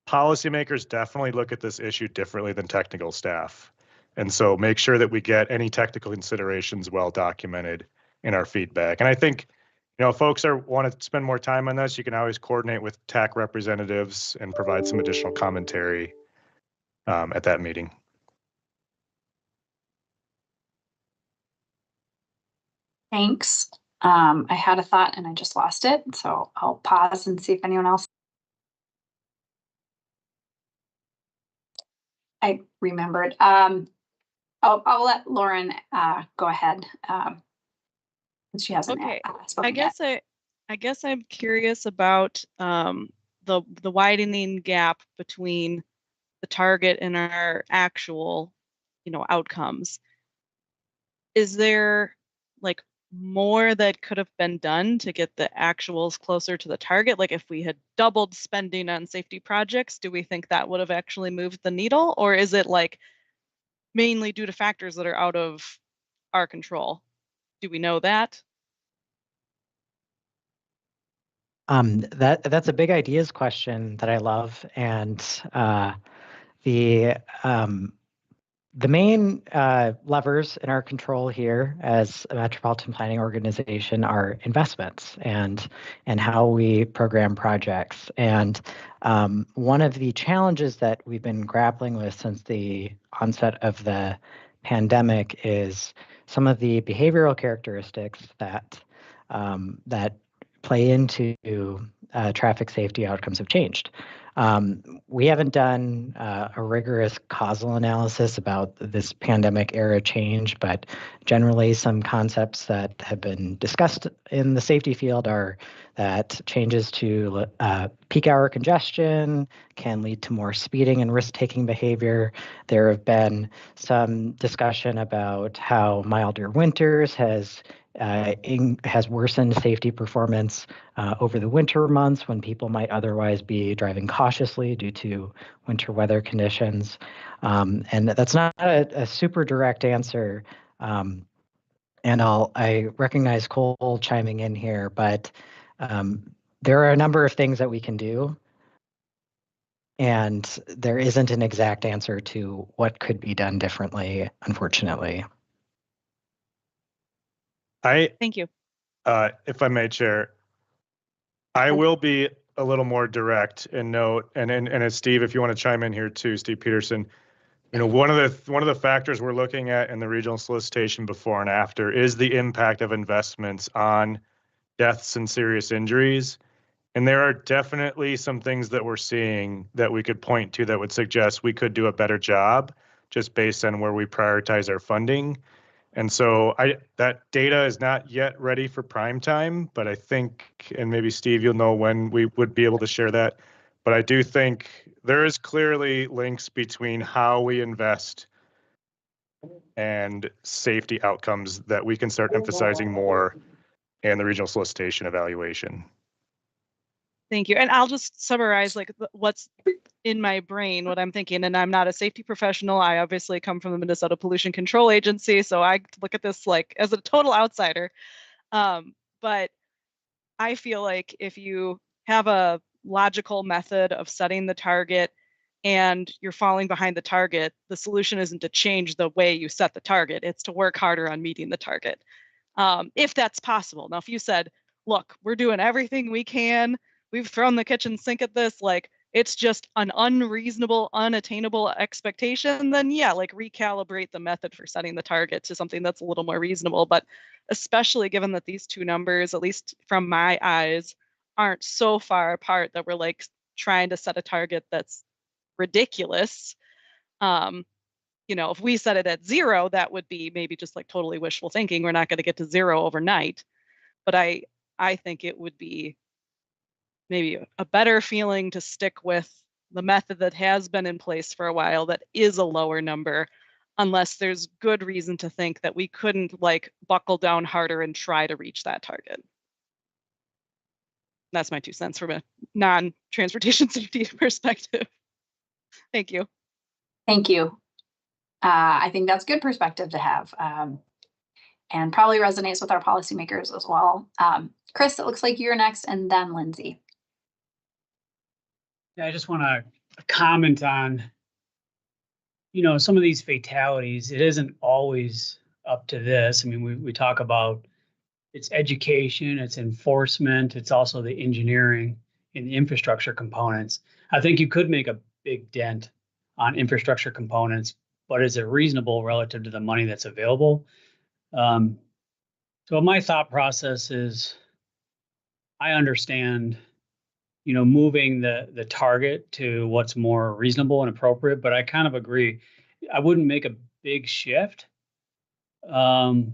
policymakers definitely look at this issue differently than technical staff. And so make sure that we get any technical considerations well documented in our feedback. And I think, folks want to spend more time on this, you can always coordinate with TAC representatives and provide some additional commentary at that meeting. Thanks. I had a thought and I just lost it, so I'll pause and see if anyone else. I remembered. I'll let Lauren go ahead. She hasn't. Okay. I guess I'm curious about the widening gap between the target and our actual, outcomes. Is there more that could have been done to get the actuals closer to the target? Like if we had doubled spending on safety projects, do we think that would have actually moved the needle? Or is it like mainly due to factors that are out of our control? Do we know that? That's a big ideas question that I love, and the main levers in our control here as a metropolitan planning organization are investments and how we program projects. And one of the challenges that we've been grappling with since the onset of the pandemic is some of the behavioral characteristics that play into traffic safety outcomes have changed. We haven't done a rigorous causal analysis about this pandemic era change, but generally some concepts that have been discussed in the safety field are that changes to peak hour congestion can lead to more speeding and risk-taking behavior. There have been some discussion about how milder winters has worsened safety performance over the winter months when people might otherwise be driving cautiously due to winter weather conditions. And that's not a super direct answer. And I recognize Cole chiming in here, but there are a number of things that we can do. And there isn't an exact answer to what could be done differently, unfortunately. Thank you. If I may, Chair, I will be a little more direct and note, and as Steve, if you want to chime in here too, Steve Peterson, one of the factors we're looking at in the regional solicitation before and after is the impact of investments on deaths and serious injuries. And there are definitely some things that we're seeing that we could point to that would suggest we could do a better job just based on where we prioritize our funding. And so that data is not yet ready for prime time, but I think, and maybe Steve, you'll know when we would be able to share that. But I do think there is clearly links between how we invest and safety outcomes that we can start emphasizing more in the regional solicitation evaluation. Thank you. And I'll just summarize like what's in my brain, what I'm thinking. And I'm not a safety professional. I obviously come from the Minnesota Pollution Control Agency. So I look at this like as a total outsider. But I feel like if you have a logical method of setting the target and you're falling behind the target, the solution isn't to change the way you set the target. It's to work harder on meeting the target. If that's possible. Now, if you said, look, we're doing everything we can, we've thrown the kitchen sink at this, like it's just an unreasonable, unattainable expectation, then yeah, like recalibrate the method for setting the target to something that's a little more reasonable. But especially given that these two numbers, at least from my eyes, aren't so far apart that we're like trying to set a target that's ridiculous. If we set it at 0, that would be maybe just like totally wishful thinking. We're not going to get to 0 overnight. But I think it would be maybe a better feeling to stick with the method that has been in place for a while that is a lower number, unless there's good reason to think that we couldn't like buckle down harder and try to reach that target. That's my 2 cents from a non-transportation safety perspective. Thank you. Thank you. I think that's good perspective to have, and probably resonates with our policymakers as well. Chris, it looks like you're next, and then Lindsay. Yeah, I just want to comment on, some of these fatalities. It isn't always up to this. I mean, we talk about it's education, it's enforcement, it's also the engineering and the infrastructure components. I think you could make a big dent on infrastructure components, but is it reasonable relative to the money that's available? So my thought process is, I understand, moving the target to what's more reasonable and appropriate, but I kind of agree. I wouldn't make a big shift unless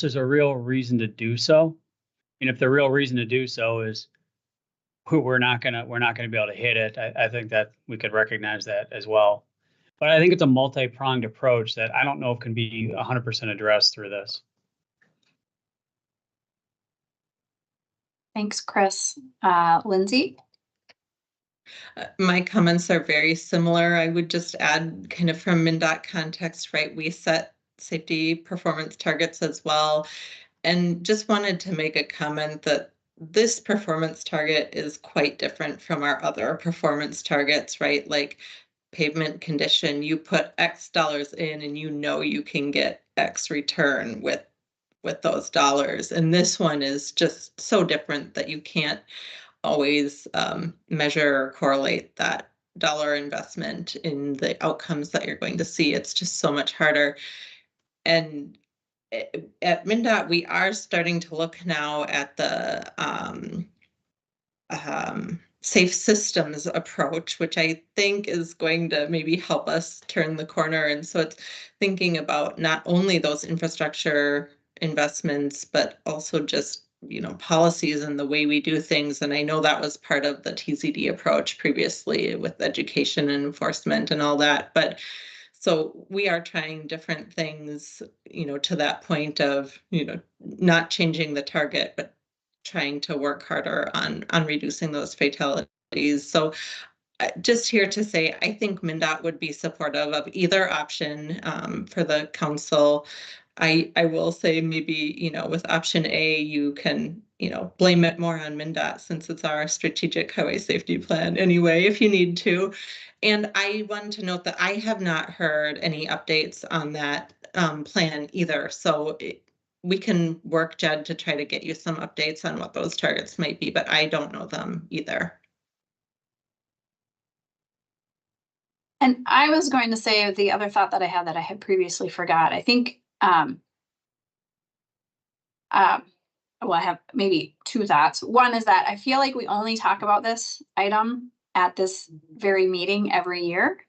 there's a real reason to do so. And if the real reason to do so is we're not gonna be able to hit it, I think that we could recognize that as well. But I think it's a multi-pronged approach that I don't know if can be 100% addressed through this. Thanks, Chris. Lindsay? My comments are very similar. I would just add kind of from MnDOT context, right? We set safety performance targets as well. And just wanted to make a comment that this performance target is quite different from our other performance targets, right? Like pavement condition, you put X dollars in and you know you can get X return with those dollars. And this one is just so different that you can't always measure or correlate that dollar investment in the outcomes that you're going to see. It's just so much harder. And at MnDOT, we are starting to look now at the safe systems approach, which I think is going to maybe help us turn the corner. And so it's thinking about not only those infrastructure investments, but also just, you know, policies and the way we do things. And I know that was part of the TZD approach previously with education and enforcement and all that. But so we are trying different things, you know, to that point of, you know, not changing the target, but trying to work harder on reducing those fatalities. So just here to say, I think MnDOT would be supportive of either option for the council. I will say maybe, you know, with option A, you can, you know, blame it more on MnDOT since it's our strategic highway safety plan anyway, if you need to. And I wanted to note that I have not heard any updates on that plan either. So we can work, Jed, to try to get you some updates on what those targets might be, but I don't know them either. And I was going to say the other thought that I had previously forgot. I think, well, I have maybe two thoughts. One is that I feel like we only talk about this item at this very meeting every year.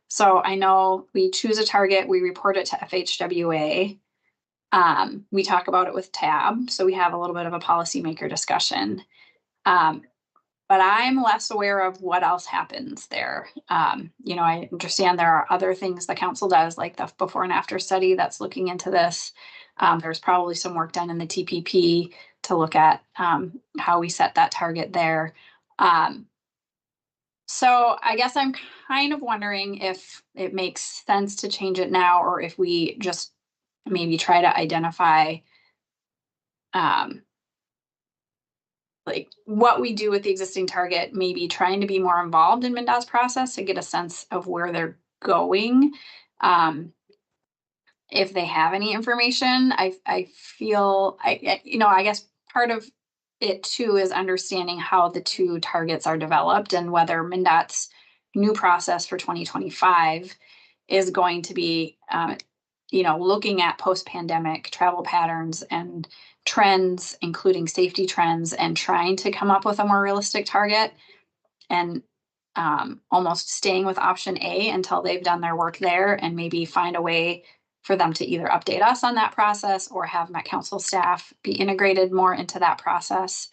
So I know we choose a target, we report it to FHWA. We talk about it with TAB, so we have a little bit of a policymaker discussion. But I'm less aware of what else happens there. You know, I understand there are other things the council does, like the before and after study that's looking into this. There's probably some work done in the TPP to look at how we set that target there. So I guess I'm kind of wondering if it makes sense to change it now, or if we just maybe try to identify like what we do with the existing target, maybe trying to be more involved in MnDOT's process to get a sense of where they're going. If they have any information, I feel, you know, I guess part of it too is understanding how the two targets are developed and whether MnDOT's new process for 2025 is going to be, you know, looking at post-pandemic travel patterns and trends, including safety trends, and trying to come up with a more realistic target, and almost staying with option A until they've done their work there, and maybe find a way for them to either update us on that process or have Met Council staff be integrated more into that process.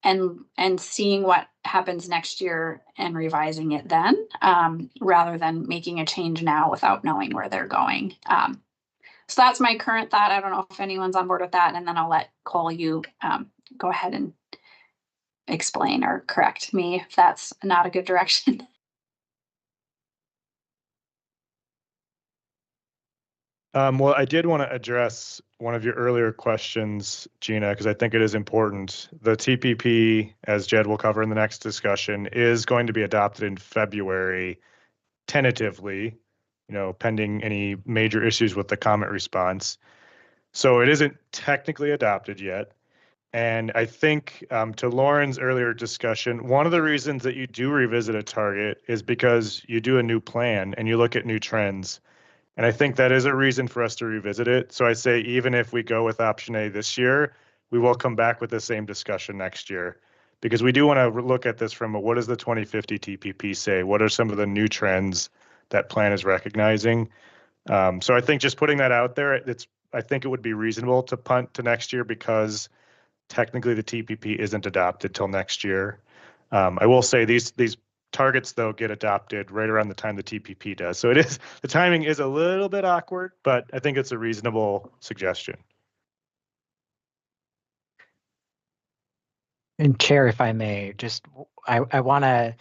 And seeing what happens next year and revising it then, rather than making a change now without knowing where they're going. So that's my current thought. I don't know if anyone's on board with that, and then I'll let Cole, you go ahead and explain or correct me if that's not a good direction. Well, I did want to address one of your earlier questions, Gina, because I think it is important. The TPP, as Jed will cover in the next discussion, is going to be adopted in February, tentatively, you know, pending any major issues with the comment response. So it isn't technically adopted yet. And I think to Lauren's earlier discussion, one of the reasons that you do revisit a target is because you do a new plan and you look at new trends. And I think that is a reason for us to revisit it. So I say, even if we go with option A this year, we will come back with the same discussion next year, because we do want to look at this from what does the 2050 TPP say? What are some of the new trends that plan is recognizing? So I think just putting that out there, I think it would be reasonable to punt to next year, because technically the TPP isn't adopted till next year. I will say these targets, though, get adopted right around the time the TPP does. So the timing is a little bit awkward, but I think it's a reasonable suggestion. And Chair, if I may, just I want to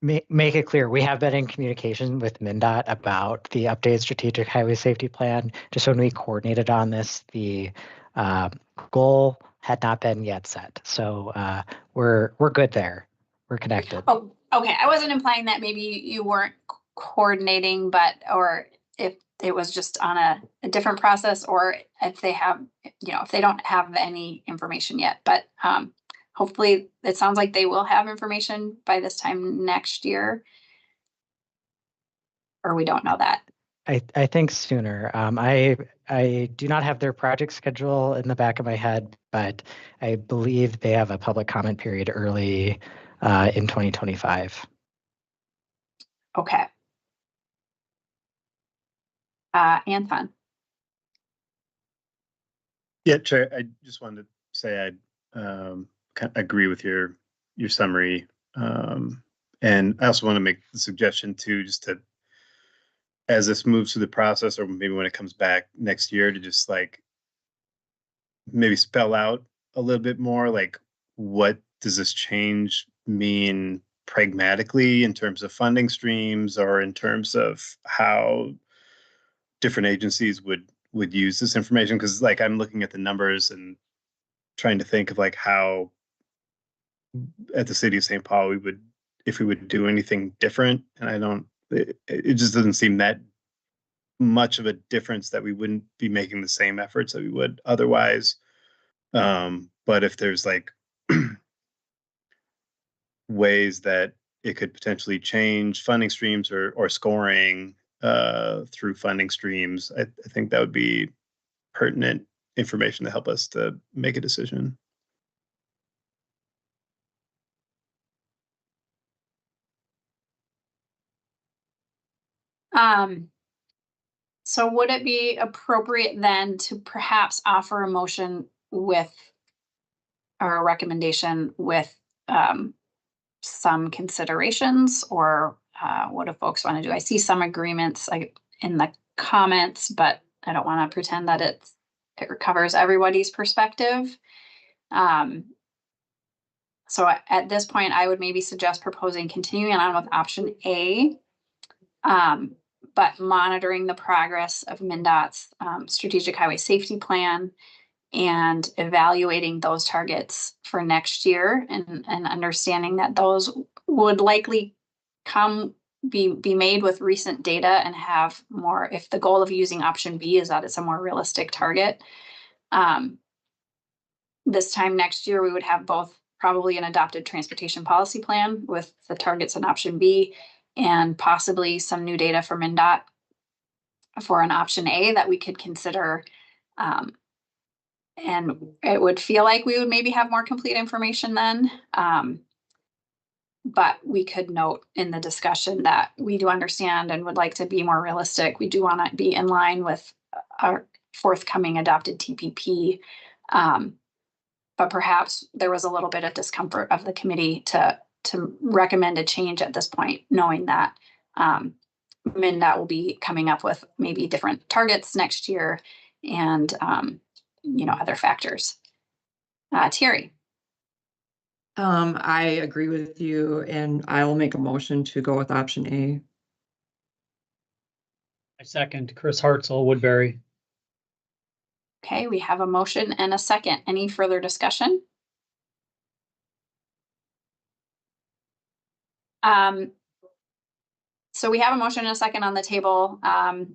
make it clear, we have been in communication with MnDOT about the updated strategic highway safety plan. Just when we coordinated on this, the goal had not been yet set. So we're good there. We're connected. Oh, okay. I wasn't implying that maybe you weren't coordinating, or if it was just on a different process, or if they have, if they don't have any information yet, but hopefully it sounds like they will have information by this time next year, or we don't know that. I think sooner. I do not have their project schedule in the back of my head, but I believe they have a public comment period early in 2025. Okay. Anton. Yeah, Chair, I just wanted to say I agree with your summary. And I also want to make the suggestion too, just to, as this moves through the process, or maybe when it comes back next year, to just like maybe spell out a little bit more, like what does this change mean pragmatically in terms of funding streams, or in terms of how different agencies would use this information? Because like I'm looking at the numbers and trying to think of like how at the city of St. Paul if we would do anything different, and it just doesn't seem that much of a difference that we wouldn't be making the same efforts that we would otherwise. But if there's like ways that it could potentially change funding streams or scoring through funding streams, I think that would be pertinent information to help us to make a decision. So would it be appropriate then to perhaps offer a motion with, or a recommendation with some considerations, or what do folks want to do? I see some agreements in the comments, but I don't want to pretend that it covers everybody's perspective. So at this point, I would maybe suggest proposing continuing on with option A, but monitoring the progress of MnDOT's strategic highway safety plan and evaluating those targets for next year, and understanding that those would likely be made with recent data and have more, if the goal of using option B is that it's a more realistic target. This time next year, we would have both probably an adopted transportation policy plan with the targets in option B, and possibly some new data from MnDOT for an option A that we could consider. And it would feel like we would maybe have more complete information then. But we could note in the discussion that we do understand and would like to be more realistic. We do want to be in line with our forthcoming adopted TPP. But perhaps there was a little bit of discomfort of the committee to recommend a change at this point, knowing that MnDOT will be coming up with maybe different targets next year, and other factors. Terry. I agree with you, and I will make a motion to go with option A. I second. Chris Hartzell, Woodbury. Okay, we have a motion and a second. Any further discussion? So we have a motion and a second on the table. Go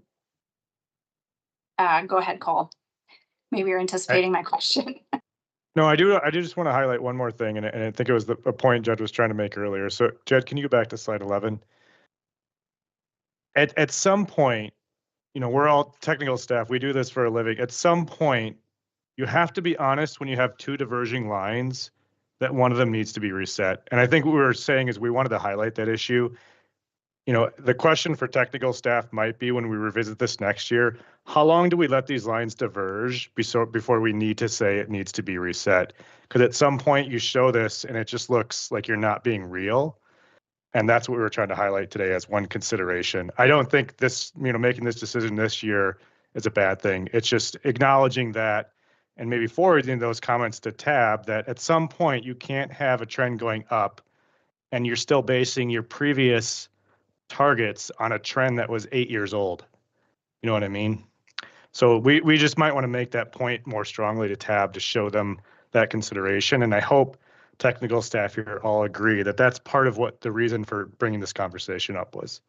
ahead, Cole. Maybe you're anticipating my question. No, I do just want to highlight one more thing, and I think it was a point Jed was trying to make earlier. So, Jed, can you go back to slide 11? At some point, we're all technical staff. We do this for a living. At some point, you have to be honest when you have two diverging lines that one of them needs to be reset. And I think what we were saying is we wanted to highlight that issue. The question for technical staff might be, when we revisit this next year, how long do we let these lines diverge before we need to say it needs to be reset? Because at some point you show this and it just looks like you're not being real. And that's what we were trying to highlight today as one consideration. I don't think this, making this decision this year is a bad thing. It's just acknowledging that and maybe forwarding those comments to TAB, that at some point you can't have a trend going up and you're still basing your previous targets on a trend that was 8 years old. You know what I mean? So we just might want to make that point more strongly to TAB to show them that consideration. And I hope technical staff here all agree that that's part of what the reason for bringing this conversation up was.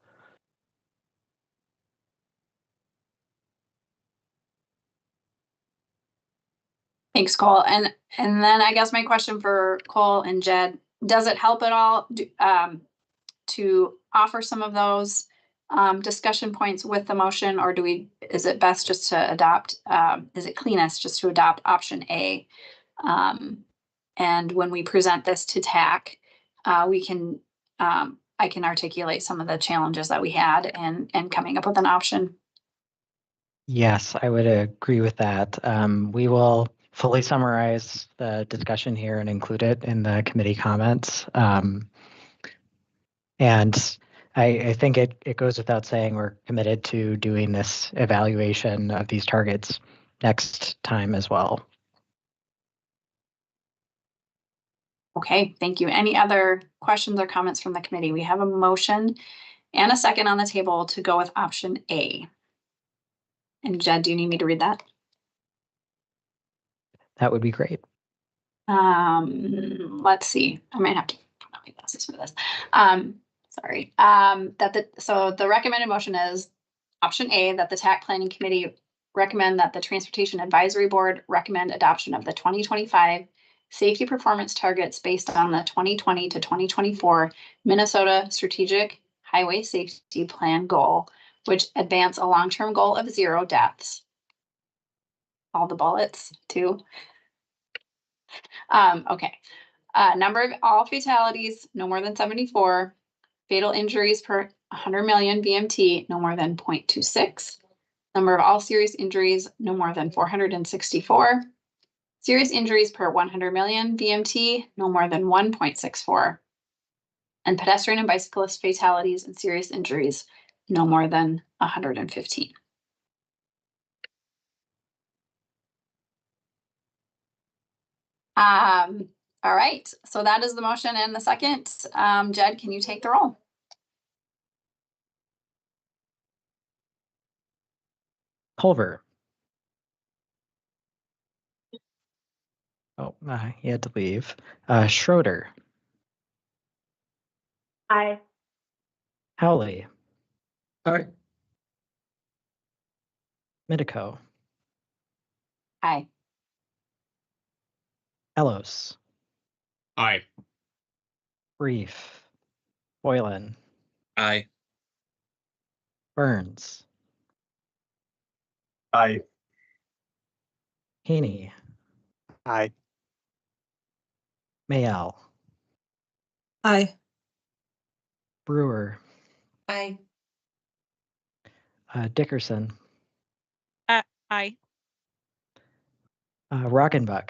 Thanks, Cole. And then I guess my question for Cole and Jed, does it help at all to offer some of those discussion points with the motion, or is it best just to adopt, is it cleanest just to adopt option A? And when we present this to TAC, we can, I can articulate some of the challenges that we had and coming up with an option. Yes, I would agree with that. We will fully summarize the discussion here and include it in the committee comments. And I think it goes without saying we're committed to doing this evaluation of these targets next time as well. Okay, thank you. Any other questions or comments from the committee? We have a motion and a second on the table to go with option A. And Jed, do you need me to read that? That would be great. Let's see. I might have to put on my glasses for this. Sorry. So the recommended motion is option A, that the TAC Planning Committee recommend that the Transportation Advisory Board recommend adoption of the 2025 safety performance targets based on the 2020 to 2024 Minnesota Strategic Highway Safety Plan goal, which advance a long-term goal of 0 deaths. All the bullets too. Okay. Number of all fatalities, no more than 74. Fatal injuries per 100 million VMT, no more than 0.26. Number of all serious injuries, no more than 464. Serious injuries per 100 million VMT, no more than 1.64. And pedestrian and bicyclist fatalities and serious injuries, no more than 115. All right, so that is the motion and the second. Jed, can you take the roll? Culver. Oh, he had to leave. Schroeder. Aye. Howley. Aye. Midico. Aye. Ellos. Aye. Reef. Boylan. Aye. Burns. Aye. Haney. Aye. Mayel. Aye. Brewer. Aye. Dickerson. Aye. Rockenbuck.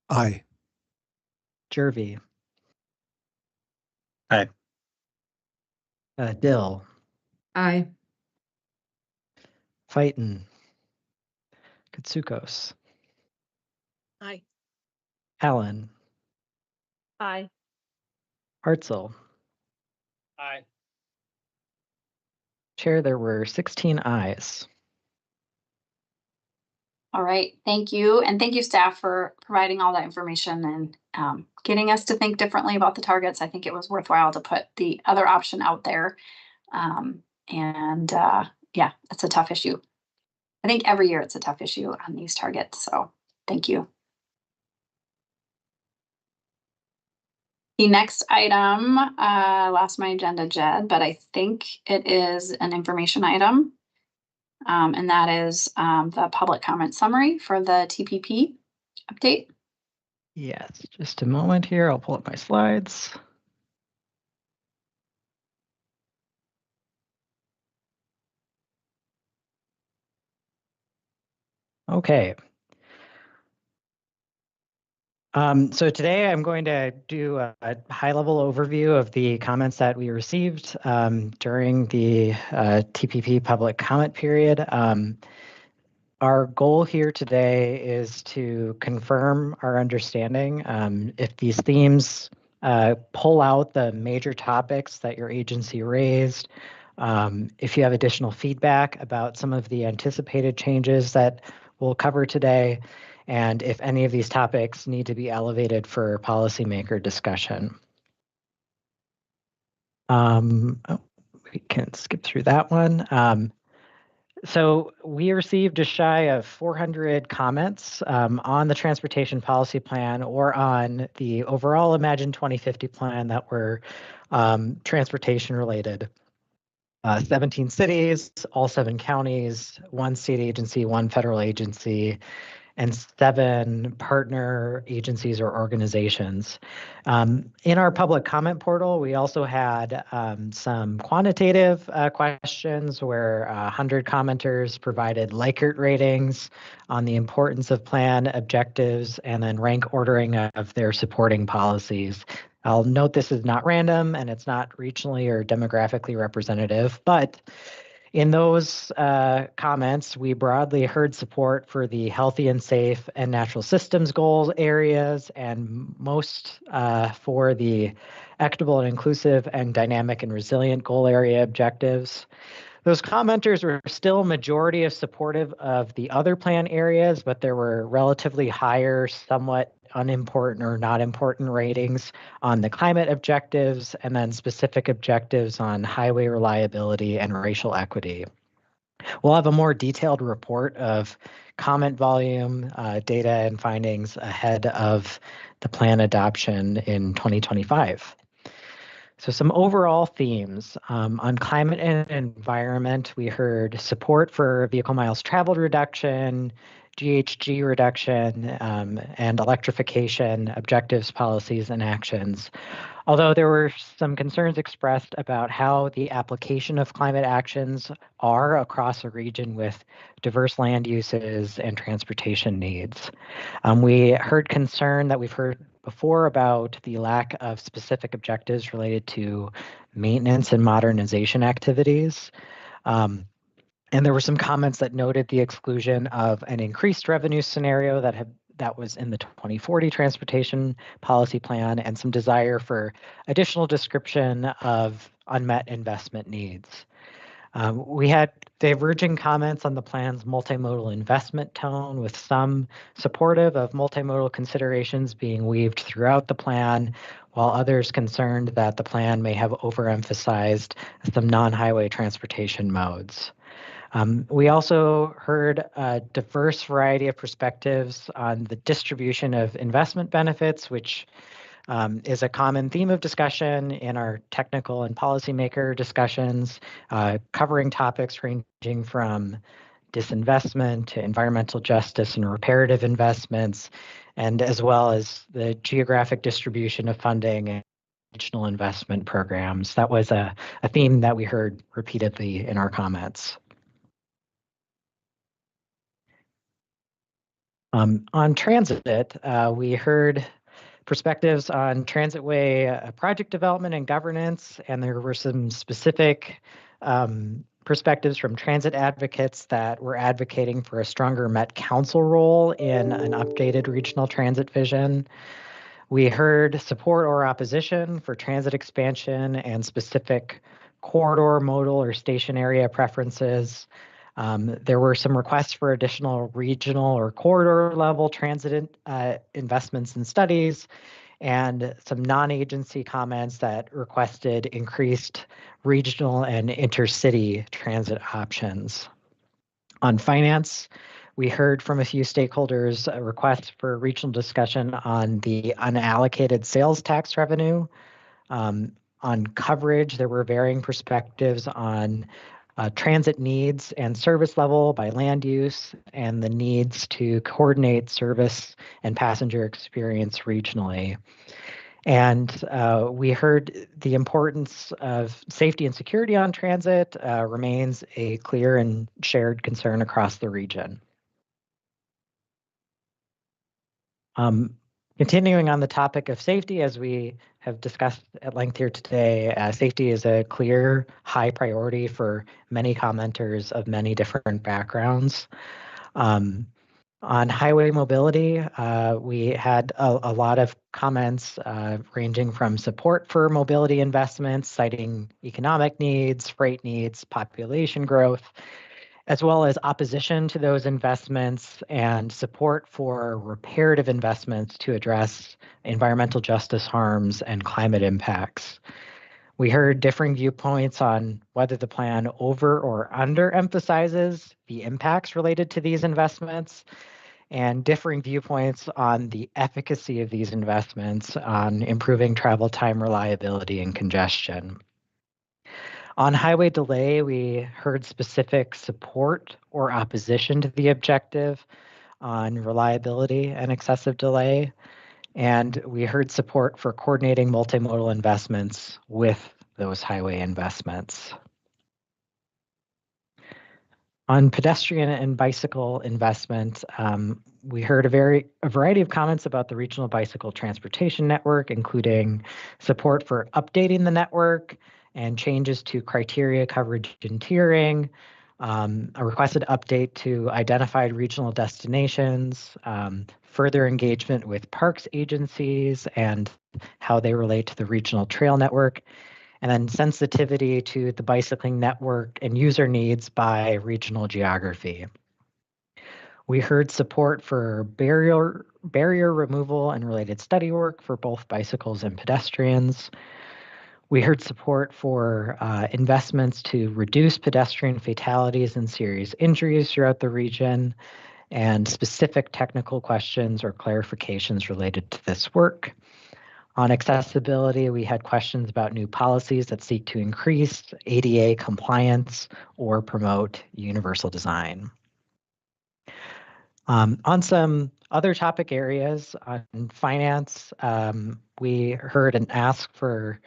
Aye. Jervy. Aye. Dill. Aye. Fighton. Katsukos. Aye. Allen. Aye. Hartzell. Aye. Chair, there were 16 ayes. All right, thank you. And thank you, staff, for providing all that information and getting us to think differently about the targets. I think it was worthwhile to put the other option out there. Yeah, it's a tough issue. I think every year it's a tough issue on these targets. So thank you. The next item, lost my agenda, Jed, but I think it is an information item. And that is the public comment summary for the TPP update. Yes, just a moment here. I'll pull up my slides. Okay. So today I'm going to do a high-level overview of the comments that we received during the TPP public comment period. Our goal here today is to confirm our understanding. If these themes pull out the major topics that your agency raised, if you have additional feedback about some of the anticipated changes that we'll cover today, and if any of these topics need to be elevated for policymaker discussion. We can skip through that one. So we received just shy of 400 comments on the transportation policy plan or on the overall Imagine 2050 plan that were transportation related. 17 cities, all 7 counties, 1 state agency, 1 federal agency, and 7 partner agencies or organizations. In our public comment portal, we also had some quantitative questions where 100 commenters provided Likert ratings on the importance of plan objectives and then rank ordering of their supporting policies. I'll note this is not random and it's not regionally or demographically representative, but in those comments, we broadly heard support for the healthy and safe and natural systems goals areas, and most for the equitable and inclusive and dynamic and resilient goal area objectives. Those commenters were still majority of supportive of the other plan areas, but there were relatively higher, somewhat unimportant or not important ratings on the climate objectives and then specific objectives on highway reliability and racial equity. We'll have a more detailed report of comment volume, data, and findings ahead of the plan adoption in 2025. So some overall themes on climate and environment, we heard support for vehicle miles traveled reduction, GHG reduction, and electrification objectives, policies, and actions. Although there were some concerns expressed about how the application of climate actions are across a region with diverse land uses and transportation needs. We heard concern that we've heard before about the lack of specific objectives related to maintenance and modernization activities. And there were some comments that noted the exclusion of an increased revenue scenario that was in the 2040 transportation policy plan and some desire for additional description of unmet investment needs. We had diverging comments on the plan's multimodal investment tone, with some supportive of multimodal considerations being weaved throughout the plan, while others concerned that the plan may have overemphasized some non-highway transportation modes. We also heard a diverse variety of perspectives on the distribution of investment benefits, which is a common theme of discussion in our technical and policymaker discussions, covering topics ranging from disinvestment to environmental justice and reparative investments, and as well as the geographic distribution of funding and regional investment programs. That was a theme that we heard repeatedly in our comments. On transit, we heard perspectives on transitway project development and governance, and there were some specific perspectives from transit advocates that were advocating for a stronger Met Council role in an updated regional transit vision. We heard support or opposition for transit expansion and specific corridor, modal, or station area preferences. There were some requests for additional regional or corridor level transit investments and studies, and some non-agency comments that requested increased regional and intercity transit options. On finance, we heard from a few stakeholders a request for regional discussion on the unallocated sales tax revenue. On coverage, there were varying perspectives on transit needs and service level by land use and the needs to coordinate service and passenger experience regionally. And we heard the importance of safety and security on transit remains a clear and shared concern across the region. Continuing on the topic of safety, as we have discussed at length here today, safety is a clear high priority for many commenters of many different backgrounds. On highway mobility, we had a lot of comments ranging from support for mobility investments, citing economic needs, freight needs, population growth, as well as opposition to those investments and support for reparative investments to address environmental justice harms and climate impacts. We heard differing viewpoints on whether the plan over or underemphasizes the impacts related to these investments, and differing viewpoints on the efficacy of these investments on improving travel time reliability and congestion. On highway delay, we heard specific support or opposition to the objective on reliability and excessive delay. And we heard support for coordinating multimodal investments with those highway investments. On pedestrian and bicycle investment, we heard a variety of comments about the regional bicycle transportation network, including support for updating the network and changes to criteria, coverage, and tiering, a requested update to identified regional destinations, further engagement with parks agencies and how they relate to the regional trail network, and then sensitivity to the bicycling network and user needs by regional geography. We heard support for barrier removal and related study work for both bicycles and pedestrians. We heard support for investments to reduce pedestrian fatalities and serious injuries throughout the region, and specific technical questions or clarifications related to this work. On accessibility, we had questions about new policies that seek to increase ADA compliance or promote universal design. On some other topic areas, on finance, we heard an ask for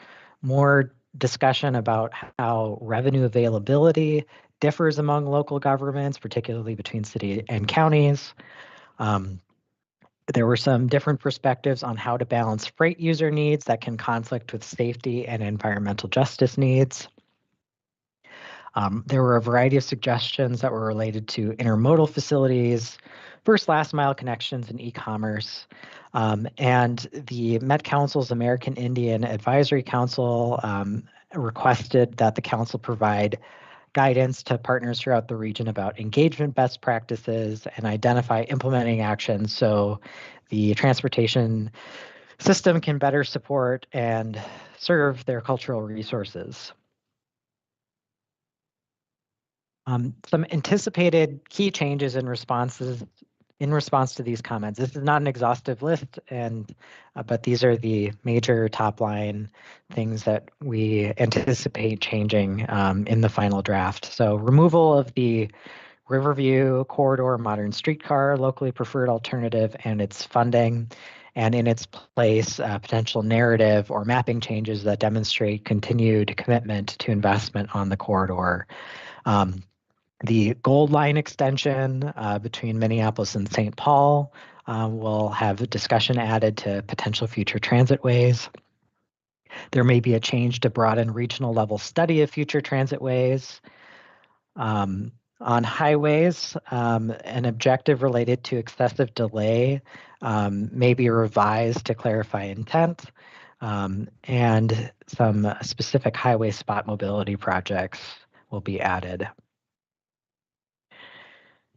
more discussion about how revenue availability differs among local governments, particularly between city and counties. There were some different perspectives on how to balance freight user needs that can conflict with safety and environmental justice needs. There were a variety of suggestions that were related to intermodal facilities, first last mile connections, and e-commerce. And the Met Council's American Indian Advisory Council requested that the council provide guidance to partners throughout the region about engagement best practices and identify implementing actions so the transportation system can better support and serve their cultural resources. Some anticipated key changes in response to these comments. This is not an exhaustive list, but these are the major top line things that we anticipate changing in the final draft. So removal of the Riverview Corridor Modern Streetcar locally preferred alternative and its funding, and in its place, potential narrative or mapping changes that demonstrate continued commitment to investment on the corridor. The Gold Line extension between Minneapolis and St. Paul will have a discussion added to potential future transit ways. There may be a change to broaden regional level study of future transit ways. On highways, an objective related to excessive delay may be revised to clarify intent, and some specific highway spot mobility projects will be added.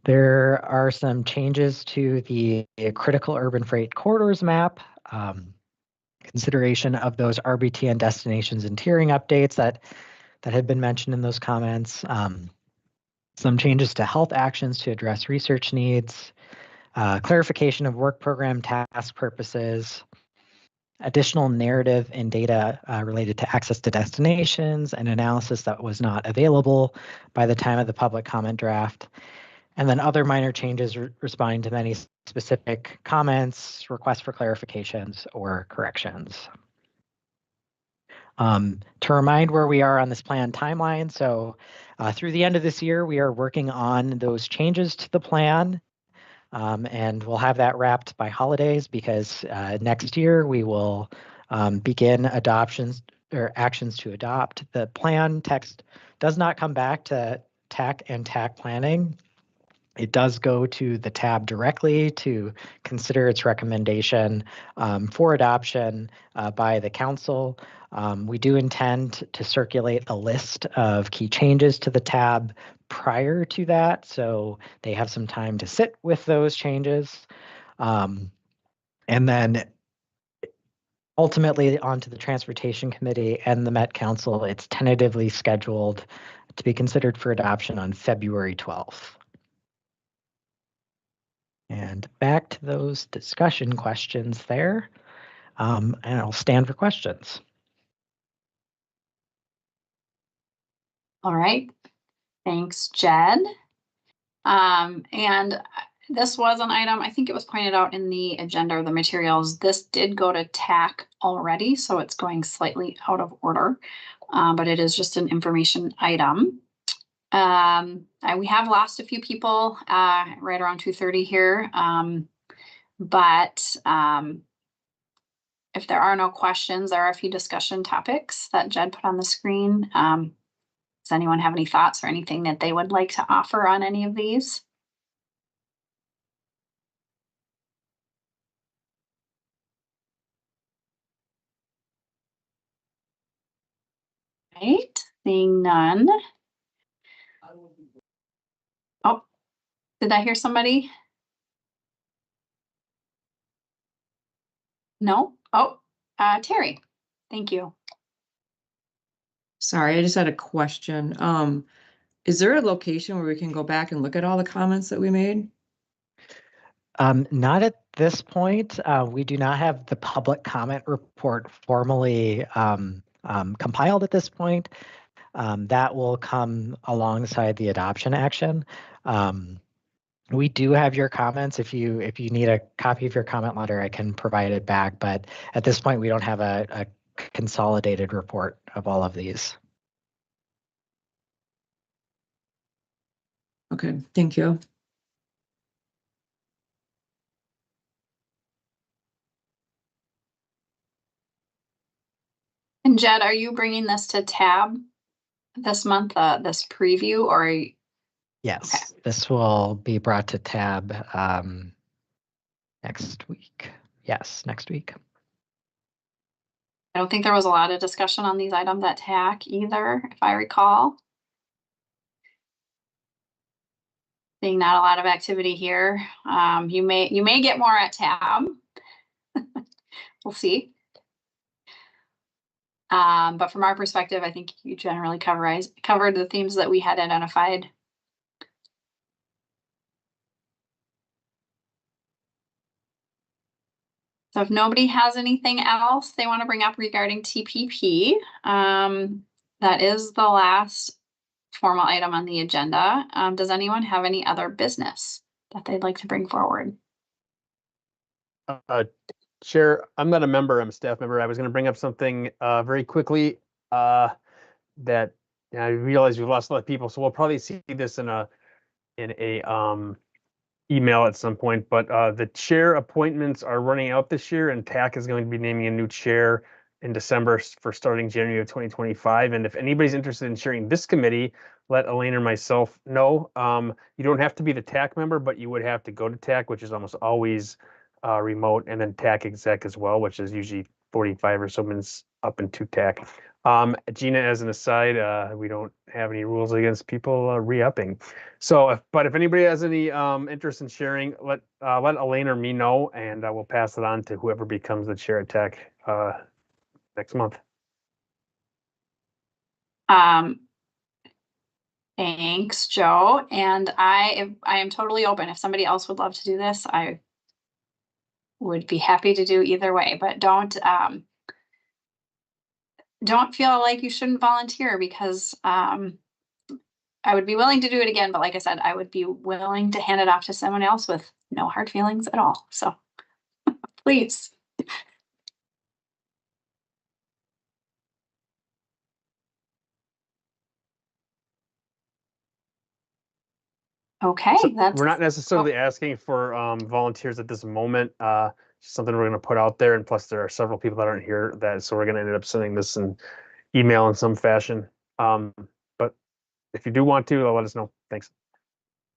There are some changes to the critical urban freight corridors map, consideration of those RBTN destinations and tiering updates that had been mentioned in those comments, some changes to health actions to address research needs, clarification of work program task purposes, additional narrative and data related to access to destinations and analysis that was not available by the time of the public comment draft. And then other minor changes responding to many specific comments, requests for clarifications, or corrections. To remind where we are on this plan timeline, so through the end of this year, we are working on those changes to the plan, and we'll have that wrapped by holidays because next year we will begin adoptions or actions to adopt. The plan text does not come back to TAC and TAC Planning It does go to the tab directly to consider its recommendation for adoption by the council. We do intend to circulate a list of key changes to the tab prior to that, so they have some time to sit with those changes. And then ultimately onto the Transportation Committee and the Met Council. It's tentatively scheduled to be considered for adoption on February 12th. And back to those discussion questions there. And I'll stand for questions. All right. Thanks, Jed. And this was an item, I think it was pointed out in the agenda or the materials. This did go to TAC already, so it's going slightly out of order, but it is just an information item. We have lost a few people right around 2:30 here, but if there are no questions, there are a few discussion topics that Jed put on the screen. Does anyone have any thoughts or anything that they would like to offer on any of these? Right, seeing none. Oh, did I hear somebody? No? Oh, Terry, thank you. Sorry, I just had a question. Is there a location where we can go back and look at all the comments that we made? Not at this point. We do not have the public comment report formally compiled at this point. That will come alongside the adoption action. We do have your comments. If you need a copy of your comment letter, I can provide it back. But at this point, we don't have a consolidated report of all of these. Okay, thank you. And Jed, are you bringing this to TAB this month, this preview, or? Yes, okay. This will be brought to TAB next week. Yes, next week. I don't think there was a lot of discussion on these items at TAC either, if I recall. Seeing not a lot of activity here. You may get more at TAB. We'll see. But from our perspective, I think you generally covered the themes that we had identified. So if nobody has anything else they want to bring up regarding TPP, that is the last formal item on the agenda. Does anyone have any other business that they'd like to bring forward? Chair, I'm not a member, I'm a staff member. I was going to bring up something very quickly that I realize we've lost a lot of people, so we'll probably see this in a email at some point, but the chair appointments are running out this year, and TAC is going to be naming a new chair in December for starting January of 2025. And if anybody's interested in sharing this committee, let Elaine or myself know. You don't have to be the TAC member, but you would have to go to TAC, which is almost always remote, and then TAC exec as well, which is usually 45 or so minutes up into TAC. Gina, as an aside, we don't have any rules against people re-upping. So, but if anybody has any interest in sharing, let Elaine or me know, and we'll pass it on to whoever becomes the chair at TAC next month. Thanks, Joe. And I am totally open. If somebody else would love to do this, I would be happy to do either way, but don't feel like you shouldn't volunteer, because I would be willing to do it again. But like I said, I would be willing to hand it off to someone else with no hard feelings at all. So please. Okay, so we're not necessarily asking for volunteers at this moment. Just something we're going to put out there, and plus there are several people that aren't here, so we're going to end up sending this in email in some fashion. But if you do want to, let us know. Thanks.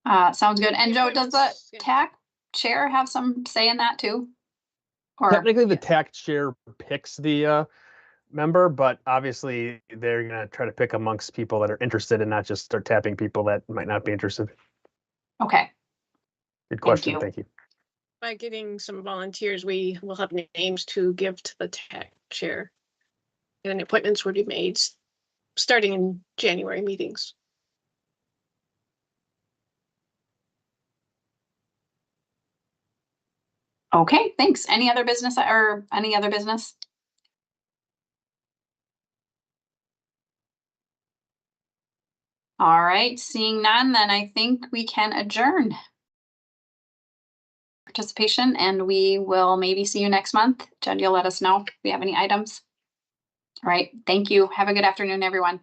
Sounds good. And Joe, does the TAC chair have some say in that too? Or Technically, the TAC chair picks the member, but obviously they're going to try to pick amongst people that are interested and not just start tapping people that might not be interested. Okay. Good question. you. Thank you. By getting some volunteers, we will have names to give to the TAC chair. And appointments will be made starting in January meetings. Okay, thanks. Any other business or any other business? All right, seeing none, then I think we can adjourn participation, and we will maybe see you next month. Jed, you'll let us know if we have any items. All right, thank you. Have a good afternoon, everyone.